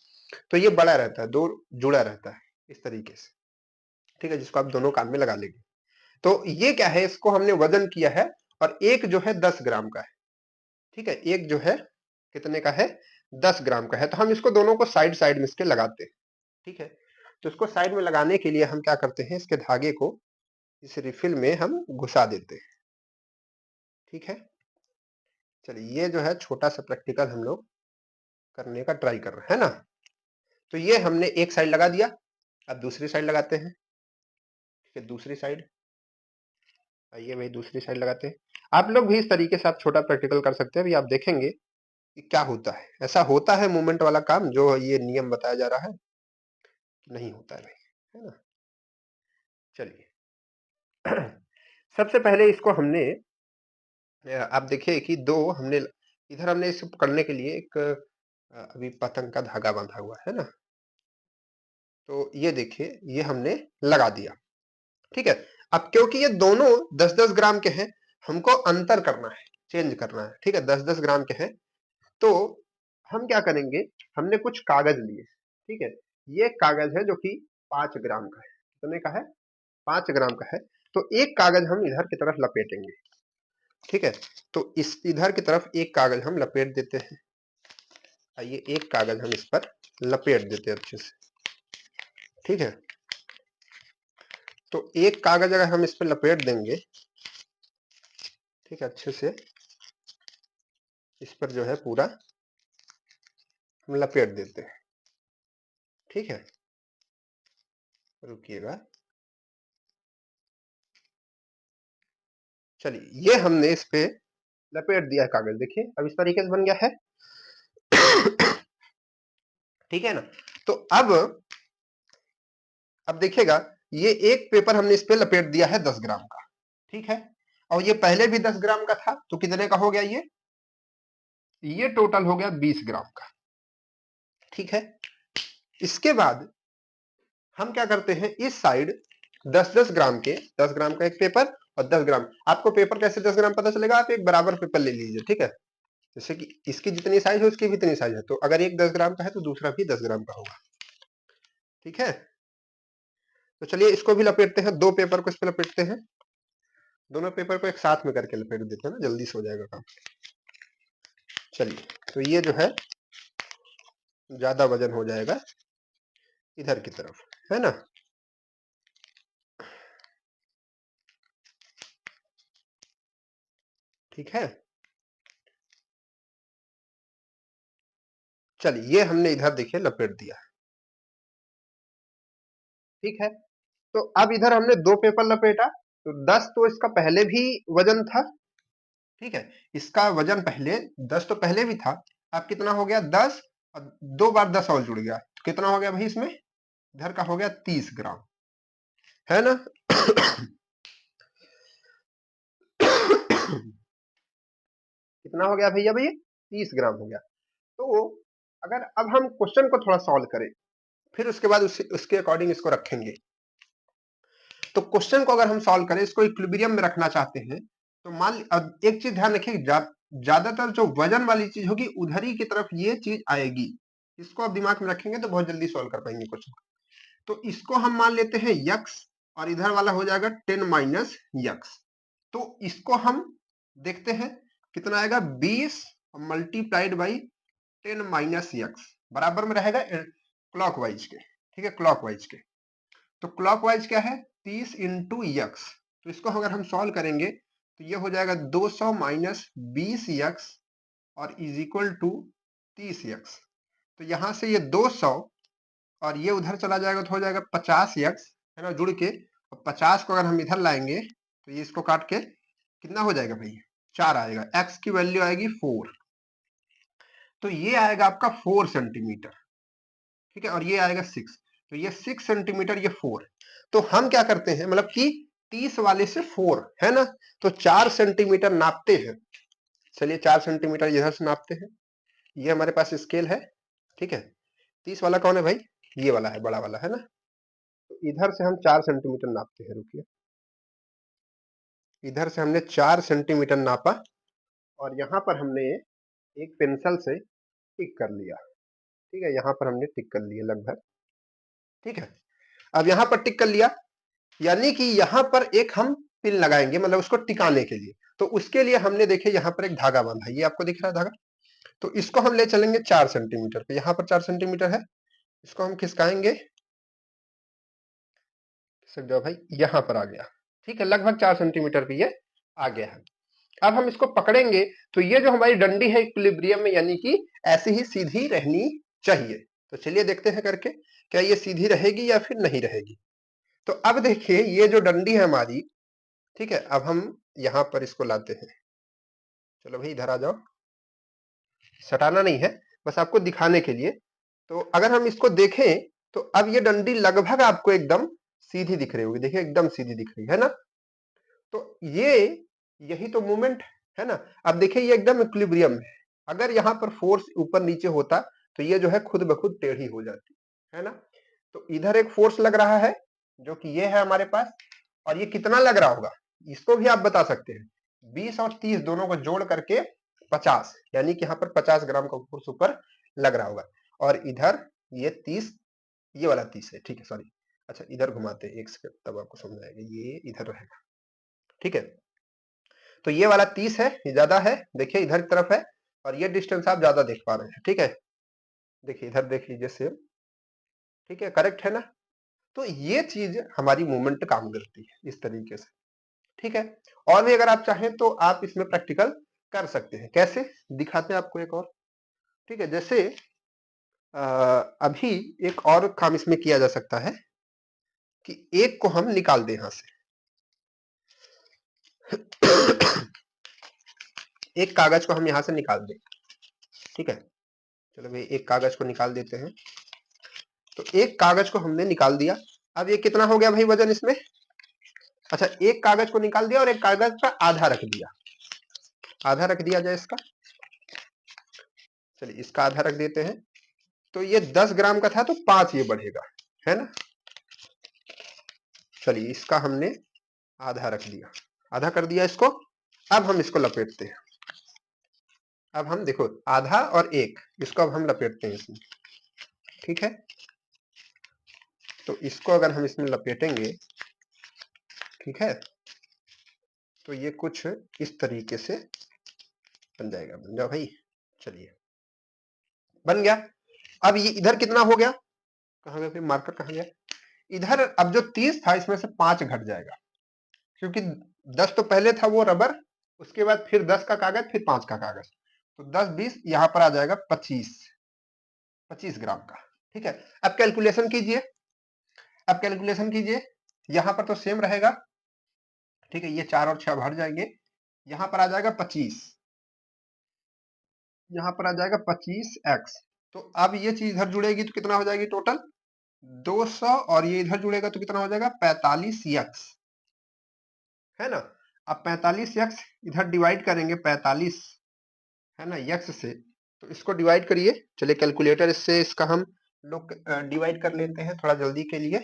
तो ये बड़ा रहता है, दो जुड़ा रहता है इस तरीके से। ठीक है, जिसको आप दोनों कान में लगा लेंगे। तो ये क्या है, इसको हमने वजन किया है, और एक जो है 10 ग्राम का है। ठीक है, एक जो है कितने का है, 10 ग्राम का है, तो हम इसको दोनों को साइड साइड में इसके लगाते हैं। ठीक है, तो इसको साइड में लगाने के लिए हम क्या करते हैं, इसके धागे को इस रिफिल में हम घुसा देते हैं। ठीक है, चलिए ये जो है छोटा सा प्रैक्टिकल हम लोग करने का ट्राई कर रहे हैं ना। तो ये हमने एक साइड लगा दिया, अब दूसरी साइड लगाते हैं। ठीक है, दूसरी साइड, आइए भाई दूसरी साइड लगाते हैं। आप लोग भी इस तरीके से आप छोटा प्रैक्टिकल कर सकते हैं, अभी आप देखेंगे कि क्या होता है। ऐसा होता है मूवमेंट वाला काम जो ये नियम बताया जा रहा है, नहीं होता है भाई, है ना। चलिए सबसे पहले इसको हमने आप देखिए कि दो हमने इधर हमने इसको पकड़ने के लिए एक अभी पतंग का धागा बांधा हुआ है ना, तो ये देखिए ये हमने लगा दिया। ठीक है, अब क्योंकि ये दोनों 10-10 ग्राम के हैं, हमको अंतर करना है, चेंज करना है। ठीक है, 10-10 ग्राम के हैं, तो हम क्या करेंगे, हमने कुछ कागज लिए। ठीक है, ये कागज है जो कि 5 ग्राम का है। कितने का है, 5 ग्राम का है। तो एक कागज हम इधर की तरफ लपेटेंगे। ठीक है, तो इस इधर की तरफ एक कागज हम लपेट देते हैं। आइए एक कागज हम इस पर लपेट देते हैं अच्छे से। ठीक है, तो एक कागज अगर हम इस पर लपेट देंगे, ठीक है, अच्छे से इस पर जो है पूरा हम लपेट देते हैं। ठीक है, रुकिएगा, चलिए ये हमने इस पे लपेट दिया है कागज, देखिए अब इस तरीके से बन गया है। ठीक है ना, तो अब देखिएगा ये एक पेपर हमने इस पे लपेट दिया है 10 ग्राम का। ठीक है, और ये पहले भी 10 ग्राम का था, तो कितने का हो गया ये टोटल हो गया 20 ग्राम का। ठीक है, इसके बाद हम क्या करते हैं, इस साइड 10-10 ग्राम के, 10 ग्राम का एक पेपर और 10 ग्राम, आपको पेपर कैसे 10 ग्राम पता चलेगा, आप एक बराबर पेपर ले लीजिए। ठीक है, जैसे कि इसकी जितनी साइज है उसकी भी इतनी साइज है, तो अगर एक 10 ग्राम का है तो दूसरा भी 10 ग्राम का होगा। ठीक है, तो चलिए इसको भी लपेटते हैं, दो पेपर को इस पे लपेटते हैं, दोनों पेपर को एक साथ में करके लपेट देते हैं ना, जल्दी से हो जाएगा काम। चलिए, तो ये जो है ज्यादा वजन हो जाएगा इधर की तरफ, है ना। ठीक है, चलिए ये हमने इधर देखिए लपेट दिया। ठीक है, तो अब इधर हमने दो पेपर लपेटा, तो 10 तो इसका पहले भी वजन था। ठीक है, इसका वजन पहले 10 तो पहले भी था, अब कितना हो गया 10, और 2 बार 10 और जुड़ गया, तो कितना हो गया भाई इसमें, इधर का हो गया 30 ग्राम, है ना। कितना हो गया भैया, भैया 30 ग्राम हो गया। तो अगर अब हम क्वेश्चन को थोड़ा सॉल्व करें, फिर उसके बाद उसके अकॉर्डिंग इसको रखेंगे। तो क्वेश्चन को अगर हम सॉल्व करें, इसको इक्विलिब्रियम में रखना चाहते हैं, तो मान अब एक चीज ध्यान रखिए, ज्यादातर जो वजन वाली चीज होगी उधर ही की तरफ ये चीज आएगी। इसको आप दिमाग में रखेंगे तो बहुत जल्दी सॉल्व कर पाएंगे क्वेश्चन। तो इसको हम मान लेते हैं यक्स, और इधर वाला हो जाएगा 10 माइनस यक्स। तो इसको हम देखते हैं कितना आएगा, 20 मल्टीप्लाइड बाई 10 माइनस यक्स, बराबर में रहेगा क्लॉकवाइज के। ठीक है, क्लॉकवाइज के, तो क्लॉकवाइज क्या है 30 इंटू यक्स। तो इसको अगर हम सॉल्व करेंगे तो ये हो जाएगा 200 माइनस 20 यक्स और इज इक्वल टू 30 यक्स। तो यहां से ये 200 और ये उधर चला जाएगा तो हो जाएगा 50 यक्स, है ना, जुड़ के। और 50 को अगर हम इधर लाएंगे तो ये इसको काट के कितना हो जाएगा भाई, 4 आएगा, एक्स की वैल्यू आएगी 4। तो ये आएगा आपका 4 सेंटीमीटर। ठीक है, और ये आएगा 6, तो ये 6 सेंटीमीटर, ये 4। तो हम क्या करते हैं, मतलब कि 30 वाले से 4, है ना, तो 4 सेंटीमीटर नापते हैं। चलिए 4 सेंटीमीटर इधर से नापते हैं, ये हमारे पास स्केल है। ठीक है, 30 वाला कौन है भाई, ये वाला है, बड़ा वाला, है ना। तो इधर से हम 4 सेंटीमीटर नापते हैं, रुकिए, इधर से हमने 4 सेंटीमीटर नापा, और यहाँ पर हमने एक पेंसिल से टिक कर लिया। ठीक है, यहाँ पर हमने टिक कर लिया लगभग। ठीक है, अब यहाँ पर टिक कर लिया, यानी कि यहाँ पर एक हम पिन लगाएंगे, मतलब उसको टिकाने के लिए। तो उसके लिए हमने देखे यहाँ पर एक धागा बांधा, ये आपको दिख रहा है धागा, तो इसको हम ले चलेंगे 4 सेंटीमीटर पे, यहाँ पर 4 सेंटीमीटर है, इसको हम खिसकाएंगे सकते हो भाई, यहाँ पर आ गया। ठीक है, लगभग 4 सेंटीमीटर पे ये आ गया है। अब हम इसको पकड़ेंगे तो ये जो हमारी डंडी है इक्विलिब्रियम में, यानी कि ऐसी ही सीधी रहनी चाहिए। तो चलिए देखते हैं करके, क्या ये सीधी रहेगी या फिर नहीं रहेगी। तो अब देखिए ये जो डंडी है हमारी, ठीक है, अब हम यहाँ पर इसको लाते हैं। चलो भाई इधर आ जाओ, सटाना नहीं है, बस आपको दिखाने के लिए। तो अगर हम इसको देखें तो अब ये डंडी लगभग आपको एकदम सीधी दिख रही होगी, देखिए एकदम सीधी दिख रही है ना। तो ये यही तो मूवमेंट है ना। अब देखिए ये एकदम इक्विलिब्रियम है। अगर यहाँ पर फोर्स ऊपर नीचे होता तो ये जो है खुद ब खुद टेढ़ी हो जाती है ना। तो इधर एक फोर्स लग रहा है जो कि ये है हमारे पास, और ये कितना लग रहा होगा इसको भी आप बता सकते हैं। 20 और 30 दोनों को जोड़ करके 50, यानी कि यहाँ पर 50 ग्राम का फोर्स ऊपर लग रहा होगा। और इधर ये 30, ये वाला 30 है, ठीक है, सॉरी। अच्छा इधर घुमाते हैं एक सेकंड, तब आपको समझ आएगा, ये इधर रहेगा, ठीक है। तो ये वाला 30 है, ये ज्यादा है, देखिए इधर की तरफ है, और ये डिस्टेंस आप ज्यादा देख पा रहे हैं, ठीक है। देखिए इधर देख लीजिए सेम, ठीक है, करेक्ट है ना। तो ये चीज हमारी मूवमेंट काम करती है इस तरीके से, ठीक है। और भी अगर आप चाहें तो आप इसमें प्रैक्टिकल कर सकते हैं, कैसे दिखाते हैं आपको एक और, ठीक है। जैसे अभी एक और काम इसमें किया जा सकता है कि एक को हम निकाल दें यहां से। एक कागज को हम यहां से निकाल दें, ठीक है। चलो भाई एक कागज को निकाल देते हैं। तो एक कागज को हमने निकाल दिया। अब ये कितना हो गया भाई वजन इसमें। अच्छा एक कागज को निकाल दिया और एक कागज का आधा रख दिया, आधा रख दिया जाए इसका। चलिए इसका आधा रख देते हैं। तो ये 10 ग्राम का था तो 5 ये बढ़ेगा, है ना। चलिए इसका हमने आधा रख दिया, आधा कर दिया इसको। अब हम इसको लपेटते हैं। अब हम देखो आधा और एक, इसको अब हम लपेटते हैं इसमें, ठीक है। तो इसको अगर हम इसमें लपेटेंगे, ठीक है, तो ये कुछ इस तरीके से बन जाएगा। बन जाओ भाई, चलिए बन गया। अब ये इधर कितना हो गया, कहाँ गया फिर मार्कर, कहाँ गया। इधर अब जो 30 था इसमें से 5 घट जाएगा, क्योंकि 10 तो पहले था वो रबर, उसके बाद फिर 10 का कागज, फिर 5 का कागज। तो 10 20 यहाँ पर आ जाएगा 25 ग्राम का, ठीक है। अब कैलकुलेशन कीजिए, अब कैलकुलेशन कीजिए, यहाँ पर तो सेम रहेगा, ठीक है। ये 4 और 6 भर जाएंगे, यहाँ पर आ जाएगा 25, यहाँ पर आ जाएगा 25x। तो अब ये चीज इधर जुड़ेगी तो कितना हो जाएगी टोटल 200, और ये इधर जुड़ेगा तो कितना हो जाएगा 45x, है ना। अब 45x इधर डिवाइड करेंगे 45, है ना, x से। तो इसको डिवाइड करिए, चलिए कैलकुलेटर इससे इसका हम लोग डिवाइड कर लेते हैं थोड़ा जल्दी के लिए,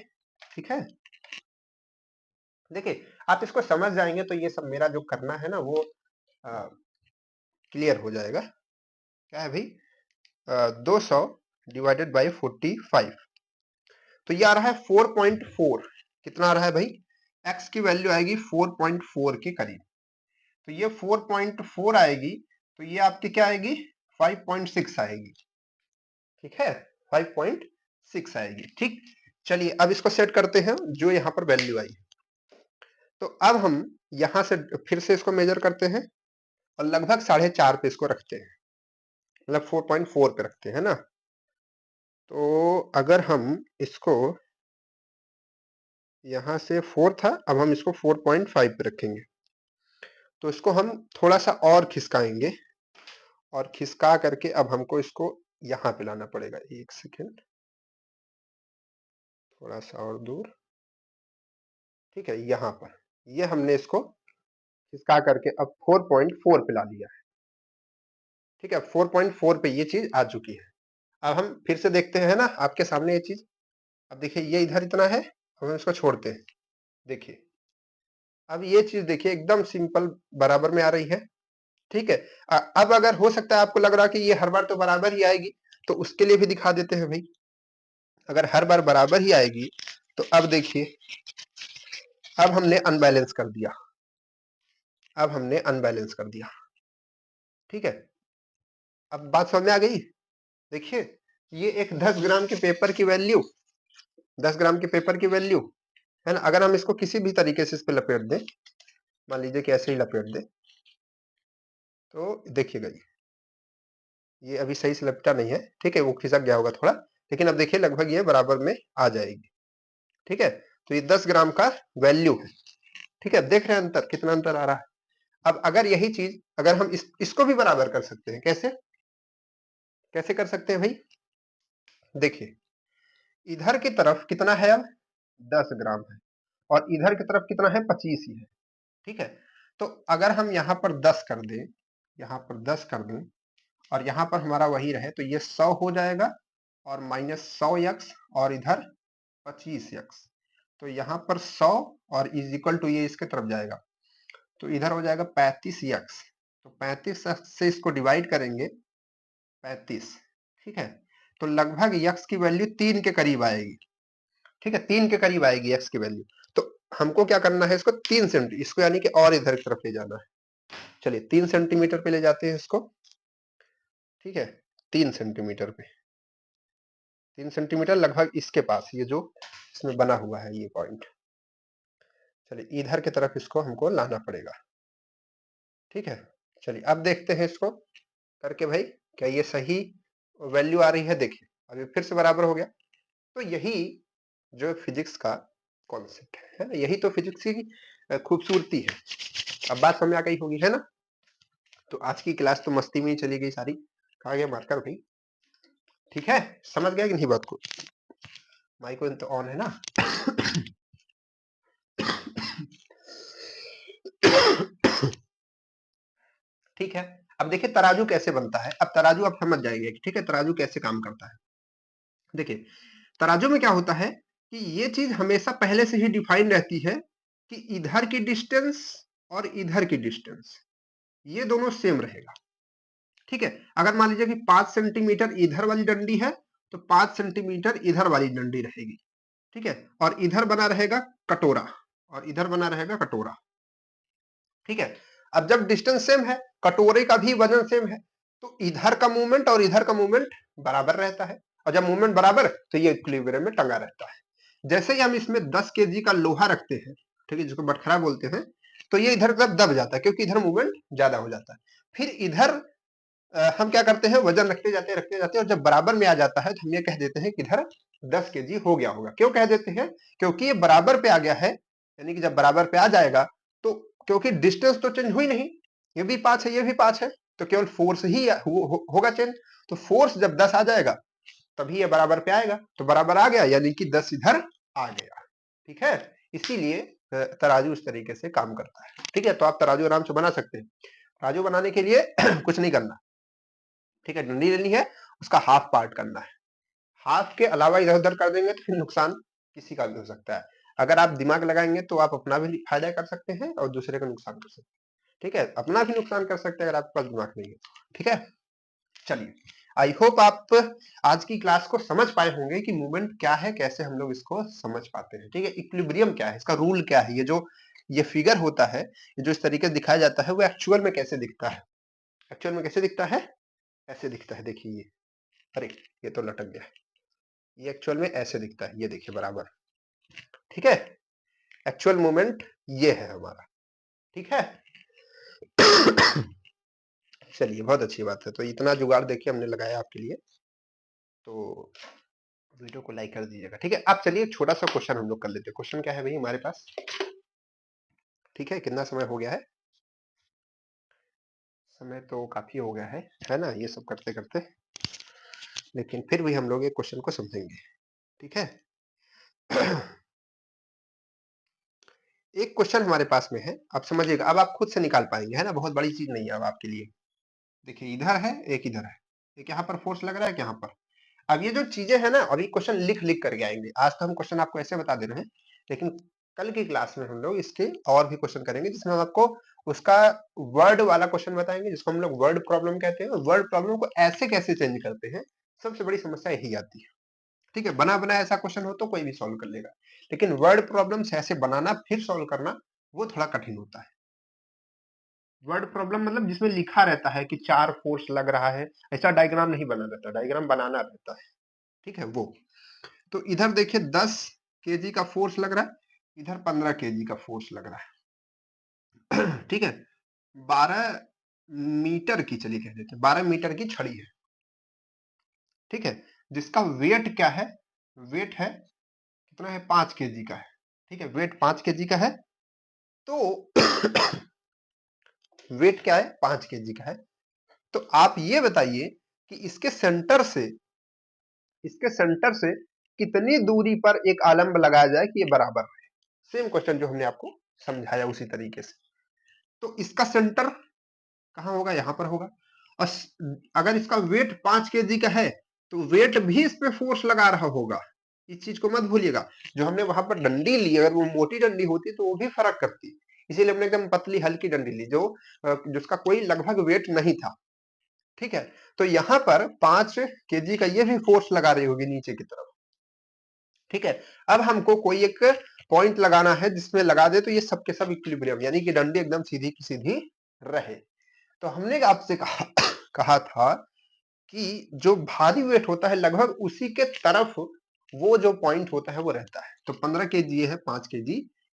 ठीक है। देखिए आप इसको समझ जाएंगे तो ये सब मेरा जो करना है ना वो क्लियर हो जाएगा। क्या है भाई, 200 डिवाइडेड बाई 45, तो ये आ रहा है 4.4। कितना आ रहा है भाई, x की वैल्यू आएगी 4.4 के करीब। तो ये 4.4 आएगी, तो ये आपकी क्या आएगी 5.6 आएगी, ठीक है, 5.6 आएगी, ठीक। चलिए अब इसको सेट करते हैं जो यहाँ पर वैल्यू आई। तो अब हम यहाँ से फिर से इसको मेजर करते हैं और लगभग 4.5 पे इसको रखते हैं, मतलब 4.4 पे रखते हैं ना। तो अगर हम इसको, यहाँ से 4 था, अब हम इसको 4.5 पे रखेंगे। तो इसको हम थोड़ा सा और खिसकाएंगे, और खिसका करके अब हमको इसको यहाँ पे लाना पड़ेगा। एक सेकेंड, थोड़ा सा और दूर, ठीक है, यहाँ पर ये हमने इसको खिसका करके अब 4.4 पे ला लिया है, ठीक है। 4.4 पे ये चीज आ चुकी है। अब हम फिर से देखते हैं ना आपके सामने ये चीज। अब देखिए ये इधर इतना है, अब हम इसको छोड़ते हैं, देखिए अब ये चीज देखिए एकदम सिंपल बराबर में आ रही है, ठीक है। अब अगर हो सकता है आपको लग रहा है कि ये हर बार तो बराबर ही आएगी, तो उसके लिए भी दिखा देते हैं भाई। अगर हर बार बराबर ही आएगी तो अब देखिए, अब हमने अनबैलेंस कर दिया, अब हमने अनबैलेंस कर दिया, ठीक है। अब बात समझ में आ गई। देखिए ये एक 10 ग्राम के पेपर की वैल्यू, 10 ग्राम के पेपर की वैल्यू, है ना। अगर हम इसको किसी भी तरीके से इस पे लपेट दें, मान लीजिए कि ऐसे ही लपेट दें, तो देखिएगा ये अभी सही से लपटा नहीं है, ठीक है, वो खिसक गया होगा थोड़ा, लेकिन अब देखिए लगभग ये बराबर में आ जाएगी, ठीक है। तो ये 10 ग्राम का वैल्यू है, ठीक है। देख रहे हैं अंतर, कितना अंतर आ रहा है। अब अगर यही चीज अगर हम इसको भी बराबर कर सकते हैं, कैसे कैसे कर सकते हैं भाई, देखिए इधर की तरफ कितना है अब 10 ग्राम है, और इधर की तरफ कितना है 25 ही है, ठीक है। तो अगर हम यहाँ पर 10 कर दें, यहाँ पर 10 कर दें, और यहाँ पर हमारा वही रहे, तो ये 100 हो जाएगा, और माइनस 100 यक्स, और इधर 25 यक्स। तो यहाँ पर 100 और इज इक्वल टू ये इसके तरफ जाएगा, तो इधर हो जाएगा 35 यक्स। तो 35 यक्स से इसको डिवाइड करेंगे 35, ठीक है। तो लगभग यक्स की वैल्यू 3 के करीब आएगी, ठीक है, 3 के करीब आएगी यक्स की वैल्यू। तो हमको क्या करना है, इसको 3 सेंटी, इसको यानी कि और इधर की तरफ ले जाना है। चलिए 3 सेंटीमीटर पे ले जाते हैं इसको, ठीक है, 3 सेंटीमीटर पे, 3 सेंटीमीटर लगभग इसके पास, ये जो इसमें बना हुआ है ये पॉइंट। चलिए इधर की तरफ इसको हमको लाना पड़ेगा, ठीक है। चलिए अब देखते हैं इसको करके भाई, क्या ये सही वैल्यू आ रही है। देखिए अभी फिर से बराबर हो गया। तो यही जो फिजिक्स का कॉन्सेप्ट है ना, यही तो फिजिक्स की खूबसूरती है। अब बात समझ आ गई होगी, है ना। तो आज की क्लास तो मस्ती में ही चली गई सारी। कहा गया मार्कर भाई, ठीक है, समझ गया कि नहीं बात को। माइक तो ऑन है ना। ठीक है। अब देखिए तराजू कैसे बनता है। अब तराजू आप समझ जाएंगे, ठीक है, तराजू कैसे काम करता है। देखिए तराजू में क्या होता है कि ये चीज हमेशा पहले से ही डिफाइन रहती है कि इधर की डिस्टेंस और इधर की डिस्टेंस ये दोनों सेम रहेगा, ठीक है। अगर मान लीजिए कि 5 सेंटीमीटर इधर वाली डंडी है, तो 5 सेंटीमीटर इधर वाली डंडी रहेगी, ठीक है। और इधर बना रहेगा कटोरा, और इधर बना रहेगा कटोरा, ठीक है। अब जब डिस्टेंस सेम है, कटोरे का भी वजन सेम है, तो इधर का मूवमेंट और इधर का मूवमेंट बराबर रहता है, और जब मूवमेंट बराबर तो ये इक्विलिब्रियम में टंगा रहता है। जैसे ही हम इसमें 10 केजी का लोहा रखते हैं, ठीक है, जिसको बटखरा बोलते हैं, तो ये इधर तरफ दब जाता है, क्योंकि इधर मूवमेंट ज्यादा हो जाता है। फिर इधर हम क्या करते हैं, वजन रखते जाते हैं, और जब बराबर में आ जाता है तो हम ये कह देते हैं कि इधर 10 केजी हो गया होगा। क्यों कह देते हैं, क्योंकि ये बराबर पे आ गया है, यानी कि जब बराबर पे आ जाएगा तो, क्योंकि डिस्टेंस तो चेंज हुई नहीं, ये भी 5 है, ये भी 5 है, तो केवल फोर्स ही होगा चेंज। तो फोर्स जब 10 आ जाएगा तभी ये बराबर पे आएगा, तो बराबर आ गया यानी कि 10 इधर आ गया, ठीक है। इसीलिए तराजू इस तरीके से काम करता है, ठीक है। तो आप तराजू आराम से बना सकते हैं। तराजू बनाने के लिए कुछ नहीं करना, ठीक है, डंडी लेनी है, उसका हाफ पार्ट करना है। हाफ के अलावा इधर उधर कर देंगे तो फिर नुकसान किसी का भी हो सकता है। अगर आप दिमाग लगाएंगे तो आप अपना भी फायदा कर सकते हैं और दूसरे का नुकसान कर सकते हैं, ठीक है, अपना भी नुकसान कर सकते हैं अगर आपके पास दिमाग नहीं है, ठीक है। चलिए आई होप आप आज की क्लास को समझ पाए होंगे कि मूवमेंट क्या है, कैसे हम लोग इसको समझ पाते हैं, ठीक है। इक्विलिब्रियम क्या है, इसका रूल क्या है, ये जो ये फिगर होता है, ये जो इस तरीके से दिखाया जाता है, वो एक्चुअल में कैसे दिखता है। एक्चुअल में कैसे दिखता है, ऐसे दिखता है, देखिए ये, अरे ये तो लटक गया, ये एक्चुअल में ऐसे दिखता है, ये देखिए बराबर, ठीक है। एक्चुअल मूवमेंट ये है हमारा, ठीक है। चलिए बहुत अच्छी बात है। तो इतना जुगाड़ देखिए हमने लगाया आपके लिए, तो वीडियो को लाइक कर दीजिएगा, ठीक है। अब चलिए छोटा सा क्वेश्चन हम लोग कर लेते हैं। क्वेश्चन क्या है भाई हमारे पास, ठीक है, कितना समय हो गया है, समय तो काफी हो गया है ना, ये सब करते करते, लेकिन फिर भी हम लोग एक क्वेश्चन को समझेंगे, ठीक है। एक क्वेश्चन हमारे पास में है, आप समझिएगा, अब आप खुद से निकाल पाएंगे, है ना, बहुत बड़ी चीज नहीं है अब आपके लिए। देखिए इधर है, एक इधर है, एक यहाँ पर फोर्स लग रहा है, यहाँ पर। अब ये जो चीजें हैं ना, अभी क्वेश्चन लिख लिख करके आएंगे। आज तो हम क्वेश्चन आपको ऐसे बता दे रहे हैं, लेकिन कल की क्लास में हम लोग इसके और भी क्वेश्चन करेंगे, जिसमें हम आपको उसका वर्ड वाला क्वेश्चन बताएंगे, जिसको हम लोग वर्ड प्रॉब्लम कहते हैं। वर्ड प्रॉब्लम को ऐसे कैसे चेंज करते हैं, सबसे बड़ी समस्या यही आती है, ठीक है। बना बनाया ऐसा क्वेश्चन हो तो कोई भी सॉल्व कर लेगा, लेकिन वर्ड प्रॉब्लम्स ऐसे बनाना फिर सॉल्व करना, वो थोड़ा कठिन होता है। वर्ड प्रॉब्लम मतलब जिसमें लिखा रहता है कि 4 फोर्स लग रहा है, ऐसा डायग्राम नहीं बना रहता, डायग्राम बनाना रहता है, ठीक है वो। तो इधर देखिए 10 केजी का फोर्स लग रहा है, इधर 15 केजी का फोर्स लग रहा है ठीक है। 12 मीटर की, चलिए कह देते हैं 12 मीटर की छड़ी है, ठीक है, जिसका वेट क्या है, वेट है कितना है, 5 केजी का है, ठीक है, वेट 5 केजी का है। तो वेट क्या है, 5 केजी का है। तो आप ये बताइए कि इसके सेंटर से कितनी दूरी पर एक आलम्ब लगाया जाए कि ये बराबर रहे। सेम क्वेश्चन जो हमने आपको समझाया उसी तरीके से। तो इसका सेंटर कहां होगा, यहां पर होगा। और अगर इसका वेट 5 केजी का है तो वेट भी इस पे फोर्स लगा रहा होगा, इस चीज को मत भूलिएगा। जो हमने वहां पर डंडी ली, अगर वो मोटी डंडी होती तो वो भी फर्क करती, इसीलिए हमने एकदम पतली हल्की डंडी ली जो जिसका कोई लगभग वेट नहीं था, ठीक है। तो यहाँ पर 5 केजी का ये भी फोर्स लगा रही होगी नीचे की तरफ, ठीक है। अब हमको कोई एक पॉइंट लगाना है जिसमें लगा दे तो ये सब के सब इक्विलिब्रियम, यानी कि डंडी एकदम सीधी की सीधी रहे। तो हमने आपसे कहा कहा था कि जो भारी वेट होता है लगभग उसी के तरफ वो जो पॉइंट होता है वो रहता है। तो 15 केजी ये है, 5 केजी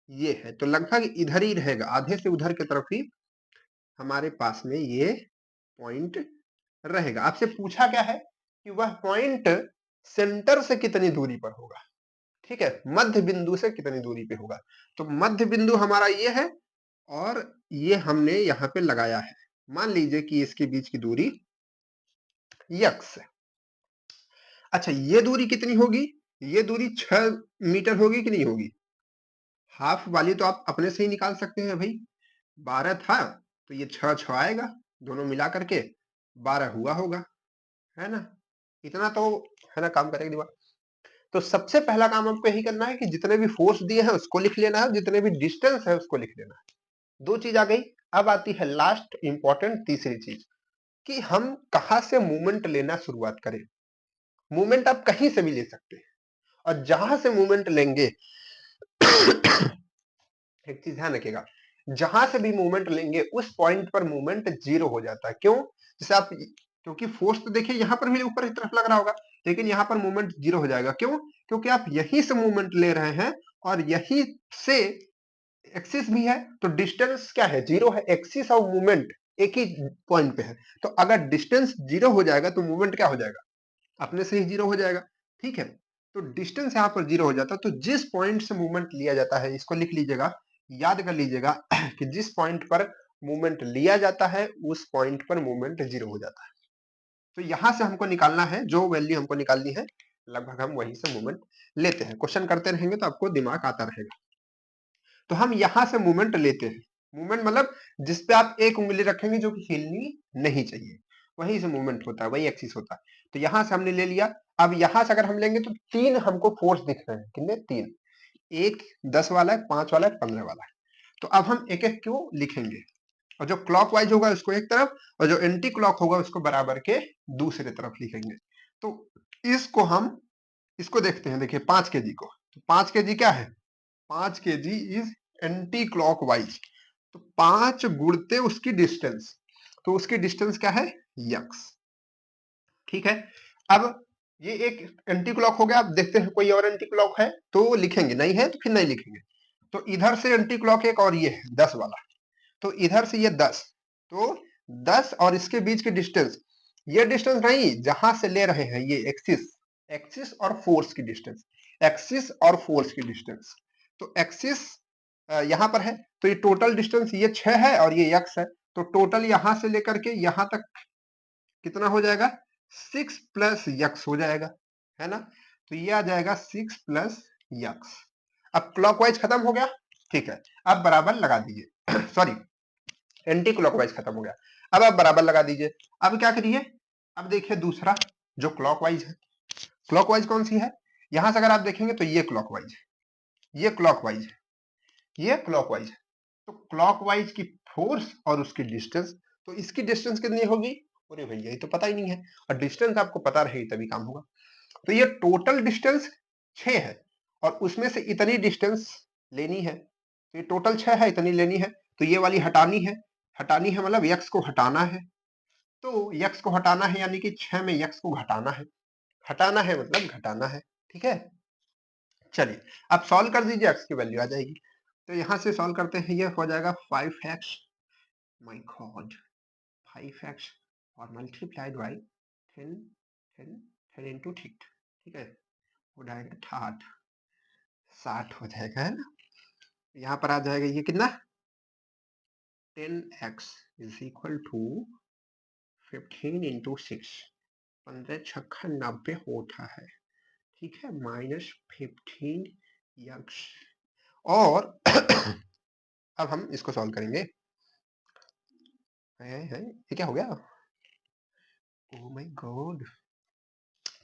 ये है, तो लगभग इधर ही रहेगा, आधे से उधर की तरफ ही हमारे पास में ये पॉइंट रहेगा। आपसे पूछा क्या है कि वह पॉइंट सेंटर से कितनी दूरी पर होगा, ठीक है, मध्य बिंदु से कितनी दूरी पे होगा। तो मध्य बिंदु हमारा ये है और ये हमने यहाँ पे लगाया है। मान लीजिए कि इसके बीच की दूरी यक्स है। अच्छा, ये दूरी कितनी होगी, ये दूरी 6 मीटर होगी कि नहीं होगी। हाफ वाली तो आप अपने से ही निकाल सकते हैं भाई, 12 था तो ये 6 आएगा, दोनों मिला करके 12 हुआ होगा, है ना। इतना तो है ना, काम करेगा दिमाग। तो सबसे पहला काम आपको यही करना है कि जितने भी फोर्स दिए हैं उसको लिख लेना है, जितने भी डिस्टेंस है उसको लिख लेना है। दो चीज आ गई। अब आती है लास्ट इंपॉर्टेंट तीसरी चीज कि हम कहां से मूवमेंट लेना शुरुआत करें। मूवमेंट आप कहीं से भी ले सकते हैं, और जहां से मूवमेंट लेंगे एक चीज ध्यान रखिएगा, जहां से भी मूवमेंट लेंगे उस पॉइंट पर मूवमेंट जीरो हो जाता है। क्यों, जैसे आप, क्योंकि फोर्स तो देखिए यहां पर भी ऊपर की तरफ लग रहा होगा, लेकिन यहां पर मूवमेंट जीरो हो जाएगा। क्यों, क्योंकि आप यहीं से मूवमेंट ले रहे हैं और यहीं से एक्सिस भी है, तो डिस्टेंस क्या है, जीरो है। एक्सिस और मूवमेंट एक ही पॉइंट पे है, तो अगर डिस्टेंस जीरो हो जाएगा तो मूवमेंट क्या हो जाएगा, अपने से ही जीरो हो जाएगा, ठीक है। तो डिस्टेंस यहाँ पर जीरो हो जाता है। तो जिस पॉइंट से मूवमेंट लिया जाता है, इसको लिख लीजिएगा, याद कर लीजिएगा कि जिस पॉइंट पर मूवमेंट लिया जाता है उस पॉइंट पर मूवमेंट जीरो हो जाता है। तो यहां से हमको निकालना है, जो वैल्यू हमको निकालनी है लगभग हम वहीं से मूवमेंट लेते हैं। क्वेश्चन करते रहेंगे तो आपको दिमाग आता रहेगा। तो हम यहां से मूवमेंट लेते हैं, मूवमेंट मतलब जिस पे आप एक उंगली रखेंगे जो कि हिलनी नहीं चाहिए, वहीं से मूवमेंट होता है, वही एक्सिस होता है। तो यहां से हमने ले लिया। अब यहां से अगर हम लेंगे तो 3 हमको फोर्स दिख रहे हैं, कितने, 3, एक 10 वाला है, 5 वाला है, 15 वाला है। तो अब हम एक एक क्यों लिखेंगे, और जो क्लॉकवाइज होगा उसको एक तरफ और जो एंटी क्लॉक होगा उसको बराबर के दूसरे तरफ लिखेंगे। तो इसको हम इसको देखते हैं, देखिए 5 केजी को, तो 5 केजी क्या है, 5 केजी इज एंटी क्लॉकवाइज। तो 5 गुणते उसकी डिस्टेंस, तो उसकी डिस्टेंस क्या है, यक्स, ठीक है। अब ये एक एंटी क्लॉक हो गया। अब देखते हैं कोई और एंटी क्लॉक है तो लिखेंगे, नहीं है तो फिर नहीं लिखेंगे। तो इधर से एंटी क्लॉक एक और ये है 10 वाला, तो इधर से ये 10, तो 10 और इसके बीच की डिस्टेंस, ये डिस्टेंस नहीं, जहां से ले रहे हैं ये एक्सिस, एक्सिस और फोर्स की डिस्टेंस, एक्सिस और फोर्स की डिस्टेंस। तो एक्सिस यहां पर है, तो ये टोटल डिस्टेंस ये 6 है और ये यक्स है। तो टोटल यहां से लेकर के यहां तक कितना हो जाएगा, 6 प्लस यक्स हो जाएगा, है ना। तो ये आ जाएगा 6 प्लस यक्स। अब क्लॉकवाइज खत्म हो गया, ठीक है। अब बराबर लगा दीजिए सॉरी, एंटी क्लॉकवाइज खत्म हो गया। अब आप बराबर लगा दीजिए। अब क्या करिए, अब देखिए दूसरा जो क्लॉकवाइज है, क्लॉकवाइज कौन सी है, यहां से अगर आप देखेंगे तो ये क्लॉकवाइज है, ये क्लॉकवाइज है, ये क्लॉकवाइज है। तो क्लॉकवाइज की फोर्स और उसकी डिस्टेंस, तो इसकी डिस्टेंस कितनी होगी, अरे भैया ये तो पता ही नहीं है, और डिस्टेंस आपको पता रहे तभी काम होगा। तो ये टोटल डिस्टेंस 6 है और उसमें से इतनी डिस्टेंस लेनी है, तो ये टोटल 6 है, इतनी लेनी है। तो ये वाली हटानी है, हटानी है मतलब यक्स को हटाना है। तो यक्स को हटाना है यानी कि 6 में यक्स को घटाना है, हटाना है मतलब घटाना है, ठीक है। चलिए अब सॉल्व कर दीजिए, x की वैल्यू आ जाएगी। तो यहाँ से सॉल्व करते हैं, ये हो जाएगा 5x, माय गॉड 5x और मल्टीप्लाइड बाई 10 10 10 इंटू ठीक है, हो जाएगा 60 60 हो जाएगा, है ना। यहाँ पर आ जाएगा ये कितना 10x is equal to 15 into 6, 15 छक्का 90 होता है, ठीक है, माइनस 15x। और अब हम इसको सॉल्व करेंगे। है ये क्या हो गया, ओह माय गॉड।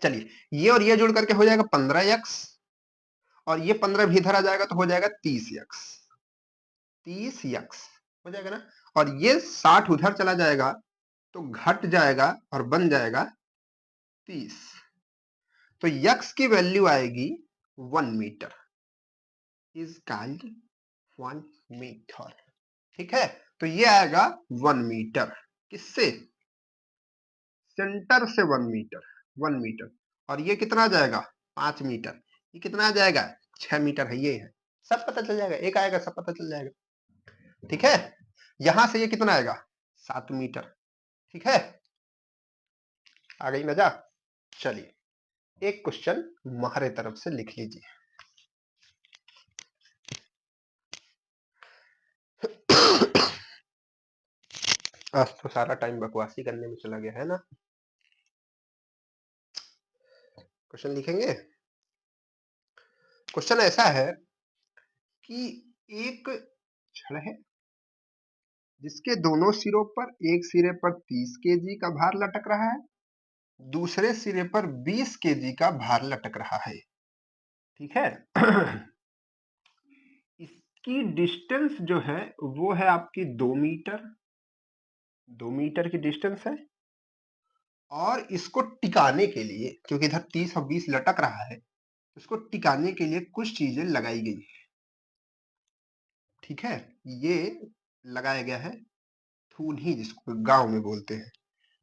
चलिए ये और ये जोड़ करके हो जाएगा 15x, और ये 15 भी इधर आ जाएगा तो हो जाएगा 30x, 30x हो जाएगा ना। और ये 60 उधर चला जाएगा तो घट जाएगा और बन जाएगा 30। तो x की वैल्यू आएगी 1 मीटर, इज कॉल्ड 1 मीटर, ठीक है। तो ये आएगा 1 मीटर, किससे, सेंटर से 1 मीटर, 1 मीटर। और ये कितना आ जाएगा 5 मीटर, ये कितना आ जाएगा 6 मीटर है, ये है, सब पता चल जाएगा, एक आएगा सब पता चल जाएगा, ठीक है। यहां से ये कितना आएगा 7 मीटर, ठीक है, आ गई मजा। चलिए एक क्वेश्चन हमारे तरफ से लिख लीजिए। आज तो सारा टाइम बकवासी करने में चला गया है ना। क्वेश्चन लिखेंगे। क्वेश्चन ऐसा है कि एक छड़ है जिसके दोनों सिरों पर, एक सिरे पर 30 केजी का भार लटक रहा है, दूसरे सिरे पर 20 केजी का भार लटक रहा है, ठीक है। इसकी डिस्टेंस जो है वो है आपकी 2 मीटर, 2 मीटर की डिस्टेंस है। और इसको टिकाने के लिए, क्योंकि इधर 30 और 20 लटक रहा है, इसको टिकाने के लिए कुछ चीजें लगाई गई, ठीक है। ये लगाया गया है थूनी, जिसको गांव में बोलते हैं,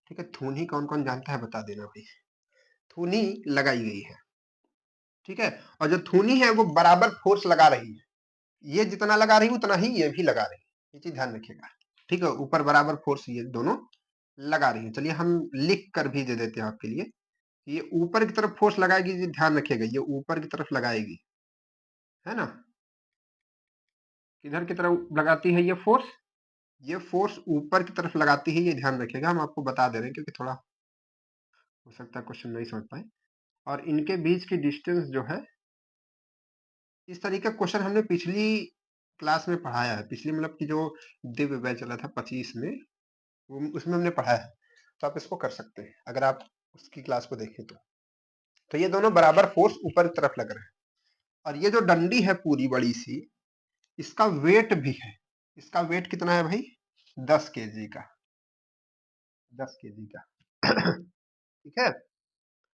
ठीक है। थूनी कौन कौन जानता है बता देना भाई। थूनी लगाई गई है, ठीक है। और जो थूनी है वो बराबर फोर्स लगा रही है, ये जितना लगा रही है उतना ही ये भी लगा रही है, ये चीज ध्यान रखिएगा, ठीक है। ऊपर बराबर फोर्स ये दोनों लगा रही है। चलिए हम लिख कर भी दे देते हैं आपके लिए, ये ऊपर की तरफ फोर्स लगाएगी, ये ध्यान रखिएगा, ये ऊपर की तरफ लगाएगी, है ना। किधर की तरफ लगाती है ये फोर्स ऊपर की तरफ लगाती है, ये ध्यान रखिएगा, हम आपको बता दे रहे हैं क्योंकि थोड़ा हो सकता है क्वेश्चन नहीं समझ पाए। और इनके बीच की डिस्टेंस जो है, इस तरीके का क्वेश्चन हमने पिछली क्लास में पढ़ाया है, पिछली मतलब की जो दिव्य बैच चला था 25 में, वो उसमें हमने पढ़ाया है। तो आप इसको कर सकते हैं अगर आप उसकी क्लास को देखें तो ये दोनों बराबर फोर्स ऊपर की तरफ लग रहे हैं। और ये जो डंडी है पूरी बड़ी सी, इसका वेट भी है, इसका वेट कितना है भाई 10 केजी का, 10 केजी का। ठीक है।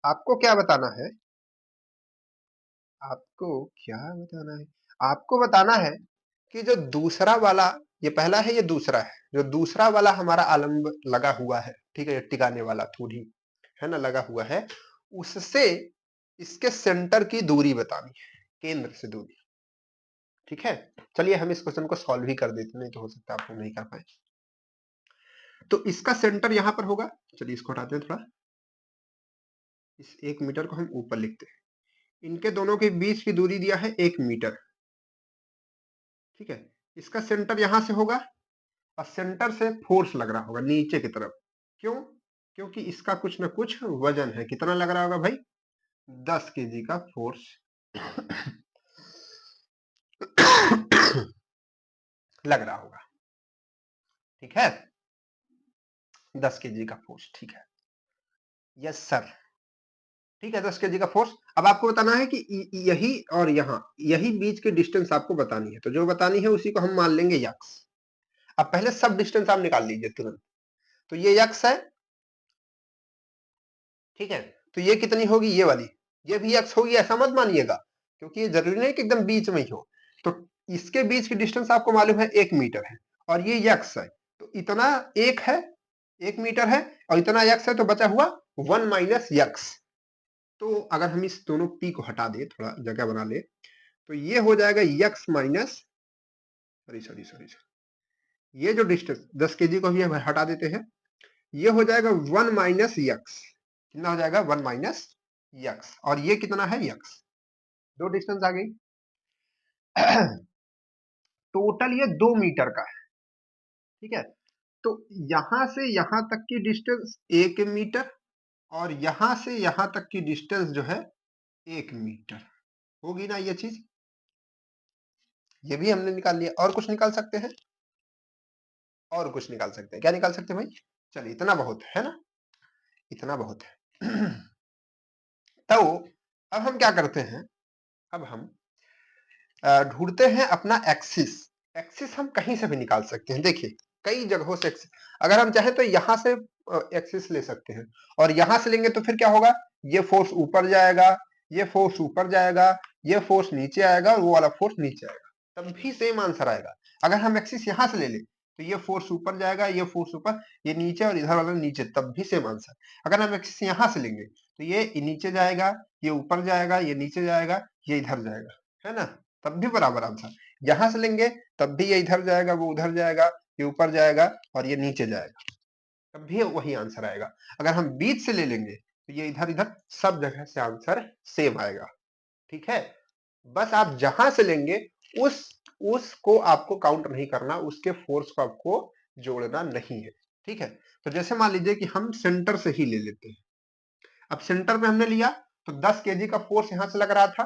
आपको क्या बताना है, आपको क्या बताना है, आपको बताना है कि जो दूसरा वाला, ये पहला है ये दूसरा है, जो दूसरा वाला हमारा आलम्ब लगा हुआ है, ठीक है, ये टिकाने वाला थोड़ी है ना लगा हुआ है, उससे इसके सेंटर की दूरी बतानी है, केंद्र से दूरी, ठीक है। चलिए हम इस क्वेश्चन को सॉल्व ही कर देते, नहीं तो हो सकता है आप लोग नहीं कर पाए। तो इसका सेंटर यहां पर होगा, चलिए इसको हटाते हैं थोड़ा, इस 1 मीटर को हम ऊपर लिखते हैं। इनके दोनों के बीच की दूरी दिया है 1 मीटर, ठीक है। इसका सेंटर यहां से होगा और सेंटर से फोर्स लग रहा होगा नीचे की तरफ, क्यों, क्योंकि इसका कुछ ना कुछ वजन है, कितना लग रहा होगा भाई 10 केजी का फोर्स लग रहा होगा, ठीक है, 10 केजी का फोर्स, ठीक है, यस सर, ठीक है, 10 केजी का फोर्स। अब आपको बताना है कि यही और यहाँ यही बीच की डिस्टेंस आपको बतानी है, तो जो बतानी है उसी को हम मान लेंगे यक्स। अब पहले सब डिस्टेंस आप निकाल लीजिए तुरंत, तो ये यक्स है, ठीक है। तो ये कितनी होगी ये वाली, ये भी यक्स होगी, ऐसा मत मानिएगा, क्योंकि ये जरूरी नहीं कि एकदम बीच में ही हो। तो इसके बीच की डिस्टेंस आपको मालूम है 1 मीटर है, और ये यक्स है, तो इतना एक है, 1 मीटर है, और इतना यक्स है, तो बचा हुआ 1 माइनस यक्स। तो अगर हम इस दोनों पी को हटा दे, थोड़ा जगह बना ले, तो ये हो जाएगा यक्स माइनस, सॉरी, ये जो डिस्टेंस 10 केजी को भी हम हटा देते हैं, ये हो जाएगा 1 माइनस यक्स। कितना हो जाएगा? 1 माइनस यक्स। और ये कितना है? यक्स। दो डिस्टेंस आ गई। टोटल ये 2 मीटर का है, ठीक है। तो यहां से यहां तक की डिस्टेंस 1 मीटर, और यहां से यहां तक की डिस्टेंस जो है 1 मीटर होगी ना ये चीज। ये भी हमने निकाल लिया। और कुछ निकाल सकते हैं? और कुछ निकाल सकते हैं। क्या निकाल सकते हैं भाई? चलिए, इतना बहुत है ना, इतना बहुत है। तो अब हम क्या करते हैं? अब हम ढूंढते हैं अपना एक्सिस। एक्सिस हम कहीं से भी निकाल सकते हैं। देखिए, कई जगहों से एक्सिस, अगर हम चाहें तो यहां से एक्सिस ले सकते हैं, और यहां से लेंगे तो फिर क्या होगा? ये फोर्स ऊपर जाएगा, ये फोर्स ऊपर जाएगा, ये फोर्स नीचे आएगा, और वो वाला फोर्स नीचे आएगा, तब भी सेम आंसर आएगा। अगर हम एक्सिस यहां से ले लें तो ये फोर्स ऊपर जाएगा, ये फोर्स ऊपर, ये नीचे, और इधर वाला नीचे, तब भी सेम आंसर। अगर हम एक्सिस यहां से लेंगे तो ये नीचे जाएगा, ये ऊपर जाएगा, ये नीचे जाएगा, ये इधर जाएगा, है ना, तब भी बराबर आंसर। यहां से लेंगे तब भी ये इधर जाएगा, वो उधर जाएगा, ये ऊपर जाएगा, और ये नीचे जाएगा, तब भी वही आंसर आएगा। अगर हम बीच से ले लेंगे तो ये इधर इधर सब जगह से आंसर सेम आएगा, ठीक है। बस आप जहां से लेंगे उस उसको आपको काउंट नहीं करना, उसके फोर्स को आपको जोड़ना नहीं है, ठीक है। तो जैसे मान लीजिए कि हम सेंटर से ही ले लेते हैं। अब सेंटर में हमने लिया तो 10 केजी का फोर्स यहां से लग रहा था,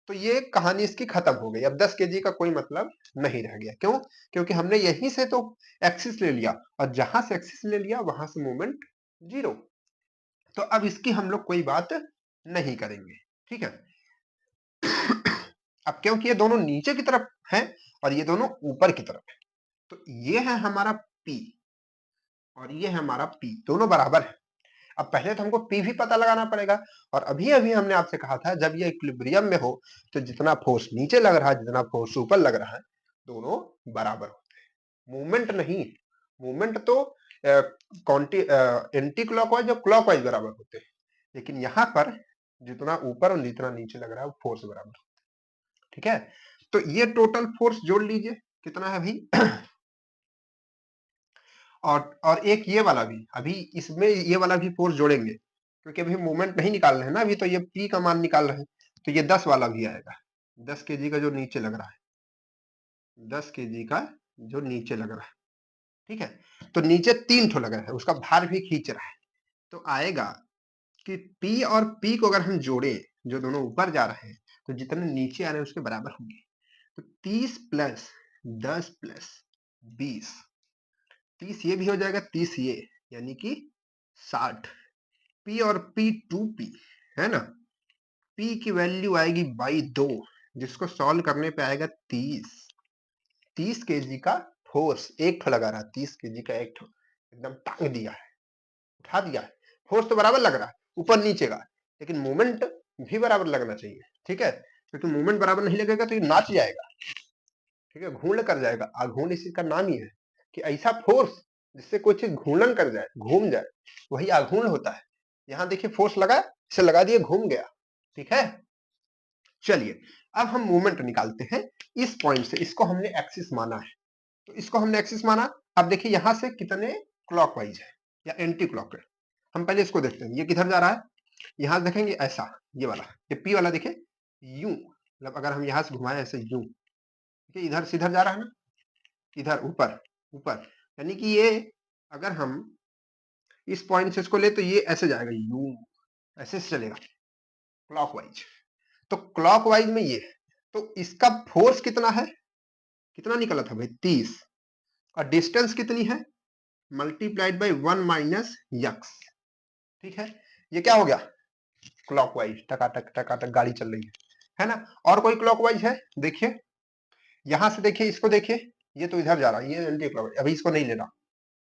तो ये कहानी इसकी खत्म हो गई। अब 10 केजी का कोई मतलब नहीं रह गया। क्यों? क्योंकि हमने यहीं से तो एक्सिस ले लिया, और जहां से एक्सिस ले लिया वहां से मूवमेंट जीरो। तो अब इसकी हम लोग कोई बात नहीं करेंगे, ठीक है। अब क्योंकि ये दोनों नीचे की तरफ है और ये दोनों ऊपर की तरफ है, तो ये है हमारा P और ये है हमारा P, दोनों बराबर है। अब पहले तो हमको P भी पता लगाना पड़ेगा, और अभी अभी हमने आपसे कहा था जब ये इक्विलिब्रियम में हो तो जितना फोर्स नीचे लग रहा है, जितना फोर्स ऊपर लग रहा है, दोनों बराबर होते हैं। मूवमेंट नहीं, मूवमेंट तो एंटी क्लॉकवाइज और क्लॉकवाइज बराबर होते हैं, लेकिन यहाँ पर जितना ऊपर और जितना नीचे लग रहा है वो फोर्स बराबर, ठीक है। तो ये टोटल फोर्स जोड़ लीजिए, कितना है भाई? और एक ये वाला भी, अभी इसमें ये वाला भी फोर्स जोड़ेंगे, क्योंकि अभी मूवमेंट नहीं निकाल रहे हैं ना, अभी तो ये P का मान निकाल रहे हैं। तो ये 10 वाला भी आएगा, 10 केजी का जो नीचे लग रहा है, 10 केजी का जो नीचे लग रहा है, ठीक है। तो नीचे 3 ठो लग रहा है, उसका भार भी खींच रहा है, तो आएगा कि P और P को अगर हम जोड़े, जो दोनों ऊपर जा रहे हैं, तो जितने नीचे आ रहे हैं उसके बराबर होंगे। तो 30 प्लस 10 प्लस 20, 30 ये भी हो जाएगा, 30 ये, यानी कि 60। P और P 2P है ना। P की वैल्यू आएगी बाई 2, जिसको सॉल्व करने पे आएगा 30 केजी का फोर्स एक ठो लगा रहा है, 30 केजी का एक ठो एकदम टांग दिया है, उठा दिया है। फोर्स तो बराबर लग रहा है ऊपर नीचे का, लेकिन मूवमेंट भी बराबर लगना चाहिए, ठीक है। क्योंकि मूवमेंट बराबर नहीं लगेगा तो ये नाच जाएगा, ठीक है, घूर्ण कर जाएगा। आघूर्ण इसी का नाम ही है कि ऐसा फोर्स जिससे कोई चीज घूर्णन कर जाए, घूम जाए, वही आघूर्ण होता है। यहाँ देखिए फोर्स लगा, इसे लगा दिए, घूम गया, ठीक है। चलिए, अब हम मूवमेंट निकालते हैं इस पॉइंट से। इसको हमने एक्सिस माना है, तो इसको हमने एक्सिस माना। अब देखिए यहां से कितने क्लॉकवाइज है या एंटी क्लॉक है, हम पहले इसको देखते हैं। ये किधर जा रहा है? यहां देखेंगे ऐसा, ये वाला, ये P वाला देखिए यूं, मतलब अगर हम यहां से घुमाए ऐसे यूं, ठीक है, इधर से इधर जा रहा है ना, इधर ऊपर ऊपर, यानी कि ये अगर हम इस पॉइंट से इसको ले तो ये ऐसे जाएगा, यूं ऐसे से चलेगा क्लॉकवाइज। तो क्लॉकवाइज में ये है, तो इसका फोर्स कितना है? कितना निकला था भाई? 30। और डिस्टेंस कितनी है? मल्टीप्लाइड बाई 1 माइनस यक्स, ठीक है। ये क्या हो गया? क्लॉकवाइज, टकाटक टकाटक गाड़ी चल रही है ना। और कोई क्लॉकवाइज है? देखिए यहां से, देखिए इसको, देखिए ये तो इधर जा रहा है, ये एंटी क्लॉकवाइज, अभी इसको नहीं लेना।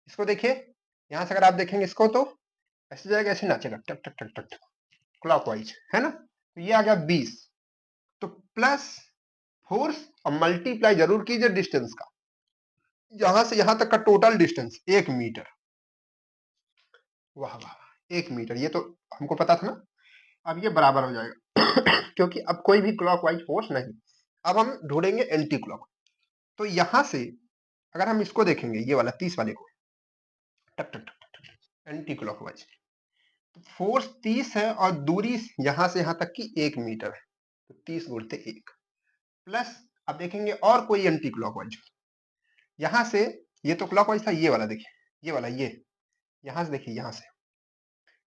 इसको देखिए, यहां से अगर आप देखेंगे इसको तो ऐसे जाएगा, ऐसे नाचेगा, टक टक टक टक, क्लॉकवाइज, है ना। तो ये आ गया 20। तो प्लस फोर्स और मल्टीप्लाई जरूर कीजिए डिस्टेंस का, यहां से यहां तक का टोटल डिस्टेंस 1 मीटर। वाह वाह, 1 मीटर, ये तो हमको पता था ना। अब ये बराबर हो जाएगा क्योंकि अब कोई भी क्लॉकवाइज फोर्स नहीं, अब हम ढूंढेंगे एंटी क्लॉक। तो यहां से अगर हम इसको देखेंगे, ये वाला 30 वाले को, टक टक टक एंटी क्लॉकवाइज, फोर्स 30 है और दूरी यहां से यहां तक की 1 मीटर है, तो 30 गुणते 1 प्लस, अब देखेंगे और कोई एंटी क्लॉकवाइज, यहां से, ये तो क्लॉकवाइज था, ये वाला देखिए, ये वाला, ये यहां से देखिए, यहां से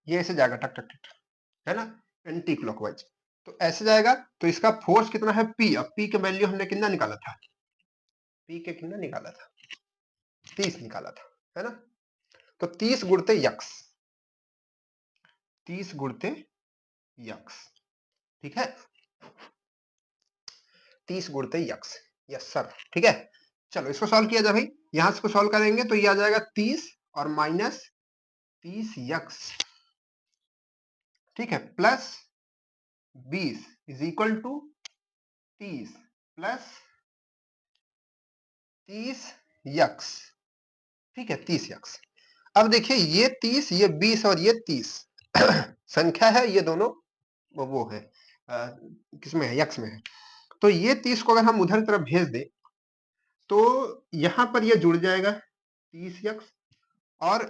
ये ऐसे जाएगा टक टक टक, है ना, एंटी क्लॉकवाइज। तो ऐसे जाएगा, तो इसका फोर्स कितना है, पी। अब पी का वैल्यू हमने कितना निकाला था, पी के कितना निकाला था, 30 निकाला था, है ना। तो 30 गुणते यक्स, 30 गुणते यक्स, ठीक है, 30 गुणते यक्स, यस सर, ठीक है। चलो इसको सॉल्व किया जाए भाई, यहां से इसको सॉल्व करेंगे तो ये आ जाएगा 30 और माइनस 30 यक्स, ठीक है, plus 20 is equal to 30 plus 30 x, ठीक है, 30 यक्स। अब देखिए ये 30, ये 20 और ये 30 संख्या है, ये दोनों वो है किसमें है, यक्स में है। तो ये 30 को अगर हम उधर तरफ भेज दें तो यहां पर ये जुड़ जाएगा 30 यक्स, और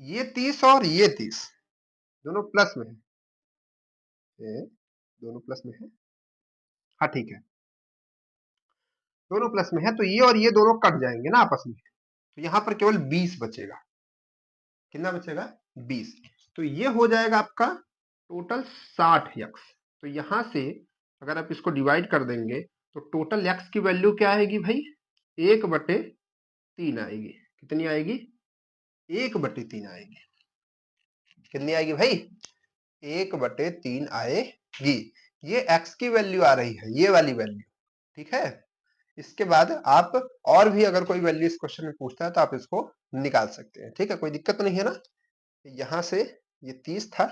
ये 30 और ये 30 दोनों प्लस में है, ये दोनों प्लस में है, हाँ ठीक है, दोनों प्लस में है, तो ये और ये दोनों कट जाएंगे ना आपस में, तो यहां पर केवल 20 बचेगा, कितना बचेगा, 20। तो ये हो जाएगा आपका टोटल 60 यक्स। तो यहां से अगर आप इसको डिवाइड कर देंगे तो टोटल यक्स की वैल्यू क्या आएगी भाई, 1/3 आएगी। कितनी आएगी, 1/3 आएगी। कितनी आएगी भाई, 1/3 आएगी। ये x की वैल्यू आ रही है, ये वाली वैल्यू, ठीक है। इसके बाद आप और भी अगर कोई वैल्यू इस क्वेश्चन में पूछता है तो आप इसको निकाल सकते हैं, ठीक है, कोई दिक्कत तो नहीं है ना। यहां से ये 30 था,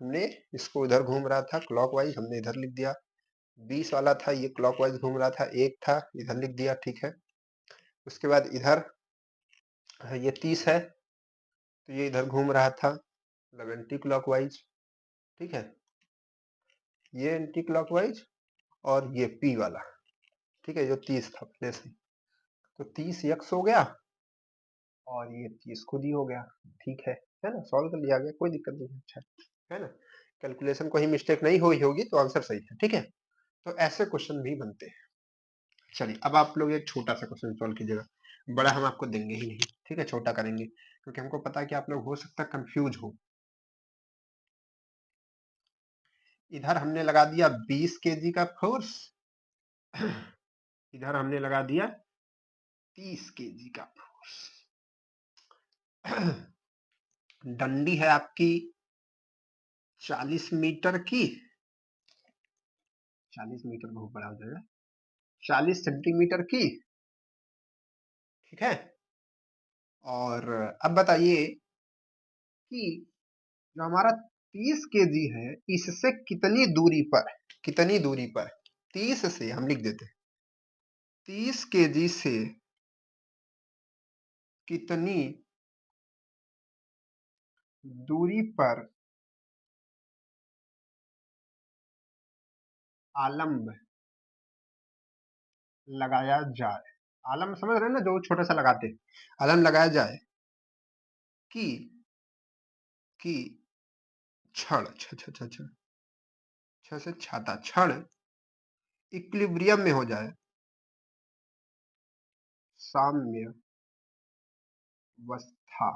हमने इसको इधर घूम रहा था क्लॉकवाइज, हमने इधर लिख दिया। 20 वाला था, ये क्लॉकवाइज घूम रहा था, 1 था, इधर लिख दिया, ठीक है। उसके बाद इधर ये 30 है, तो ये इधर घूम रहा था, मतलब एंटी क्लॉकवाइज, ठीक है, ये एंटी क्लॉकवाइज और ये पी वाला, ठीक है, जो 30 था पहले से। तो 30 यक्स हो गया और ये 30 खुद ही हो गया, ठीक है ना, सॉल्व कर लिया गया, कोई दिक्कत नहीं है, अच्छा है ना। कैलकुलेशन कोई मिस्टेक नहीं हुई होगी तो आंसर सही है, ठीक है। तो ऐसे क्वेश्चन भी बनते हैं। चलिए अब आप लोग एक छोटा सा क्वेश्चन सॉल्व कीजिएगा, बड़ा हम आपको देंगे ही नहीं, ठीक है, छोटा करेंगे, क्योंकि हमको पता है कि आप लोग हो सकता है कंफ्यूज हो। इधर हमने लगा दिया 20 केजी का फोर्स, इधर हमने लगा दिया 30 केजी का फोर्स। डंडी है आपकी 40 मीटर की, 40 मीटर बहुत बड़ा हो जाएगा, 40 सेंटीमीटर की, ठीक है। और अब बताइए कि जो हमारा 30 केजी है, इससे कितनी दूरी पर, कितनी दूरी पर, 30 से हम लिख देते हैं, 30 केजी से कितनी दूरी पर आलम्ब लगाया जाए। आलम्ब समझ रहे हैं ना, जो छोटा सा लगाते हैं, आलम्ब लगाया जाए कि कि छड़, छ से छाता, छड़ इक्विलिब्रियम में हो जाए, साम्य अवस्था,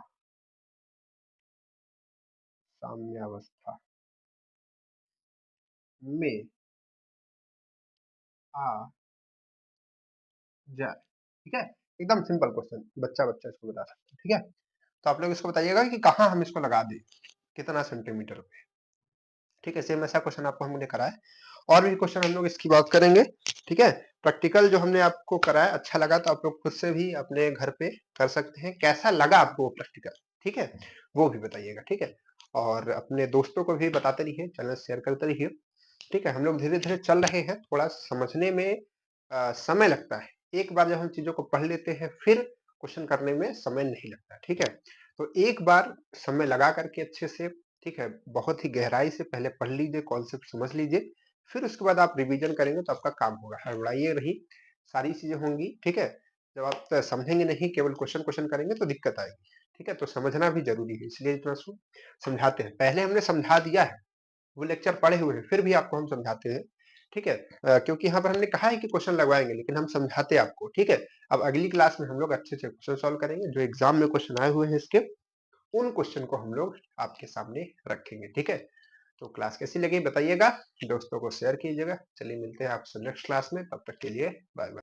साम्यावस्था में आ जाए, ठीक है। एकदम सिंपल क्वेश्चन, बच्चा बच्चा इसको बता सकता है, ठीक है। तो आप लोग इसको बताइएगा कि कहाँ हम इसको लगा दें, कितना सेंटीमीटर पे, ठीक है। सेम ऐसा क्वेश्चन आपको हमने कराया, और भी क्वेश्चन हम लोग इसकी बात करेंगे, ठीक है। प्रैक्टिकल जो हमने आपको कराया अच्छा लगा तो आप लोग खुद से भी अपने घर पे कर सकते हैं, कैसा लगा आपको वो प्रैक्टिकल, ठीक है, वो भी बताइएगा, ठीक है। और अपने दोस्तों को भी बताते रहिए, चैनल शेयर करते रहिए, ठीक है। हम लोग धीरे धीरे चल रहे हैं, थोड़ा समझने में समय लगता है, एक बार जब हम चीजों को पढ़ लेते हैं फिर क्वेश्चन करने में समय नहीं लगता, ठीक है। तो एक बार समय लगा करके अच्छे से, ठीक है, बहुत ही गहराई से पहले पढ़ लीजिए, कॉन्सेप्ट समझ लीजिए, फिर उसके बाद आप रिवीजन करेंगे तो आपका काम होगा। हड़बड़ाइए नहीं, सारी चीज़ें होंगी, ठीक है? जब आप समझेंगे नहीं, केवल क्वेश्चन करेंगे तो दिक्कत आएगी, ठीक है? तो समझना भी ज़रूरी है, इसलिए इतना समझाते हैं। पहले हमने समझा दिया है, वो लेक्चर पढ़े हुए हैं, फिर भी आपको हम समझाते हैं, ठीक है? क्योंकि यहाँ पर हमने कहा है कि क्वेश्चन लगवाएँगे, लेकिन हम समझाते हैं आपको, ठीक है? अब अगली क्लास में हम लोग अच्छे से क्वेश्चन सॉल्व करेंगे, जो एग्ज़ाम में क्वेश्चन आए हुए हैं इसके, उन क्वेश्चन को हम लोग आपके सामने रखेंगे, ठीक है? तो क्लास कैसी लगी बताइएगा, दोस्तों को शेयर कीजिएगा। चलिए मिलते हैं आपसे नेक्स्ट क्लास में, तब तक के लिए बाय बाय।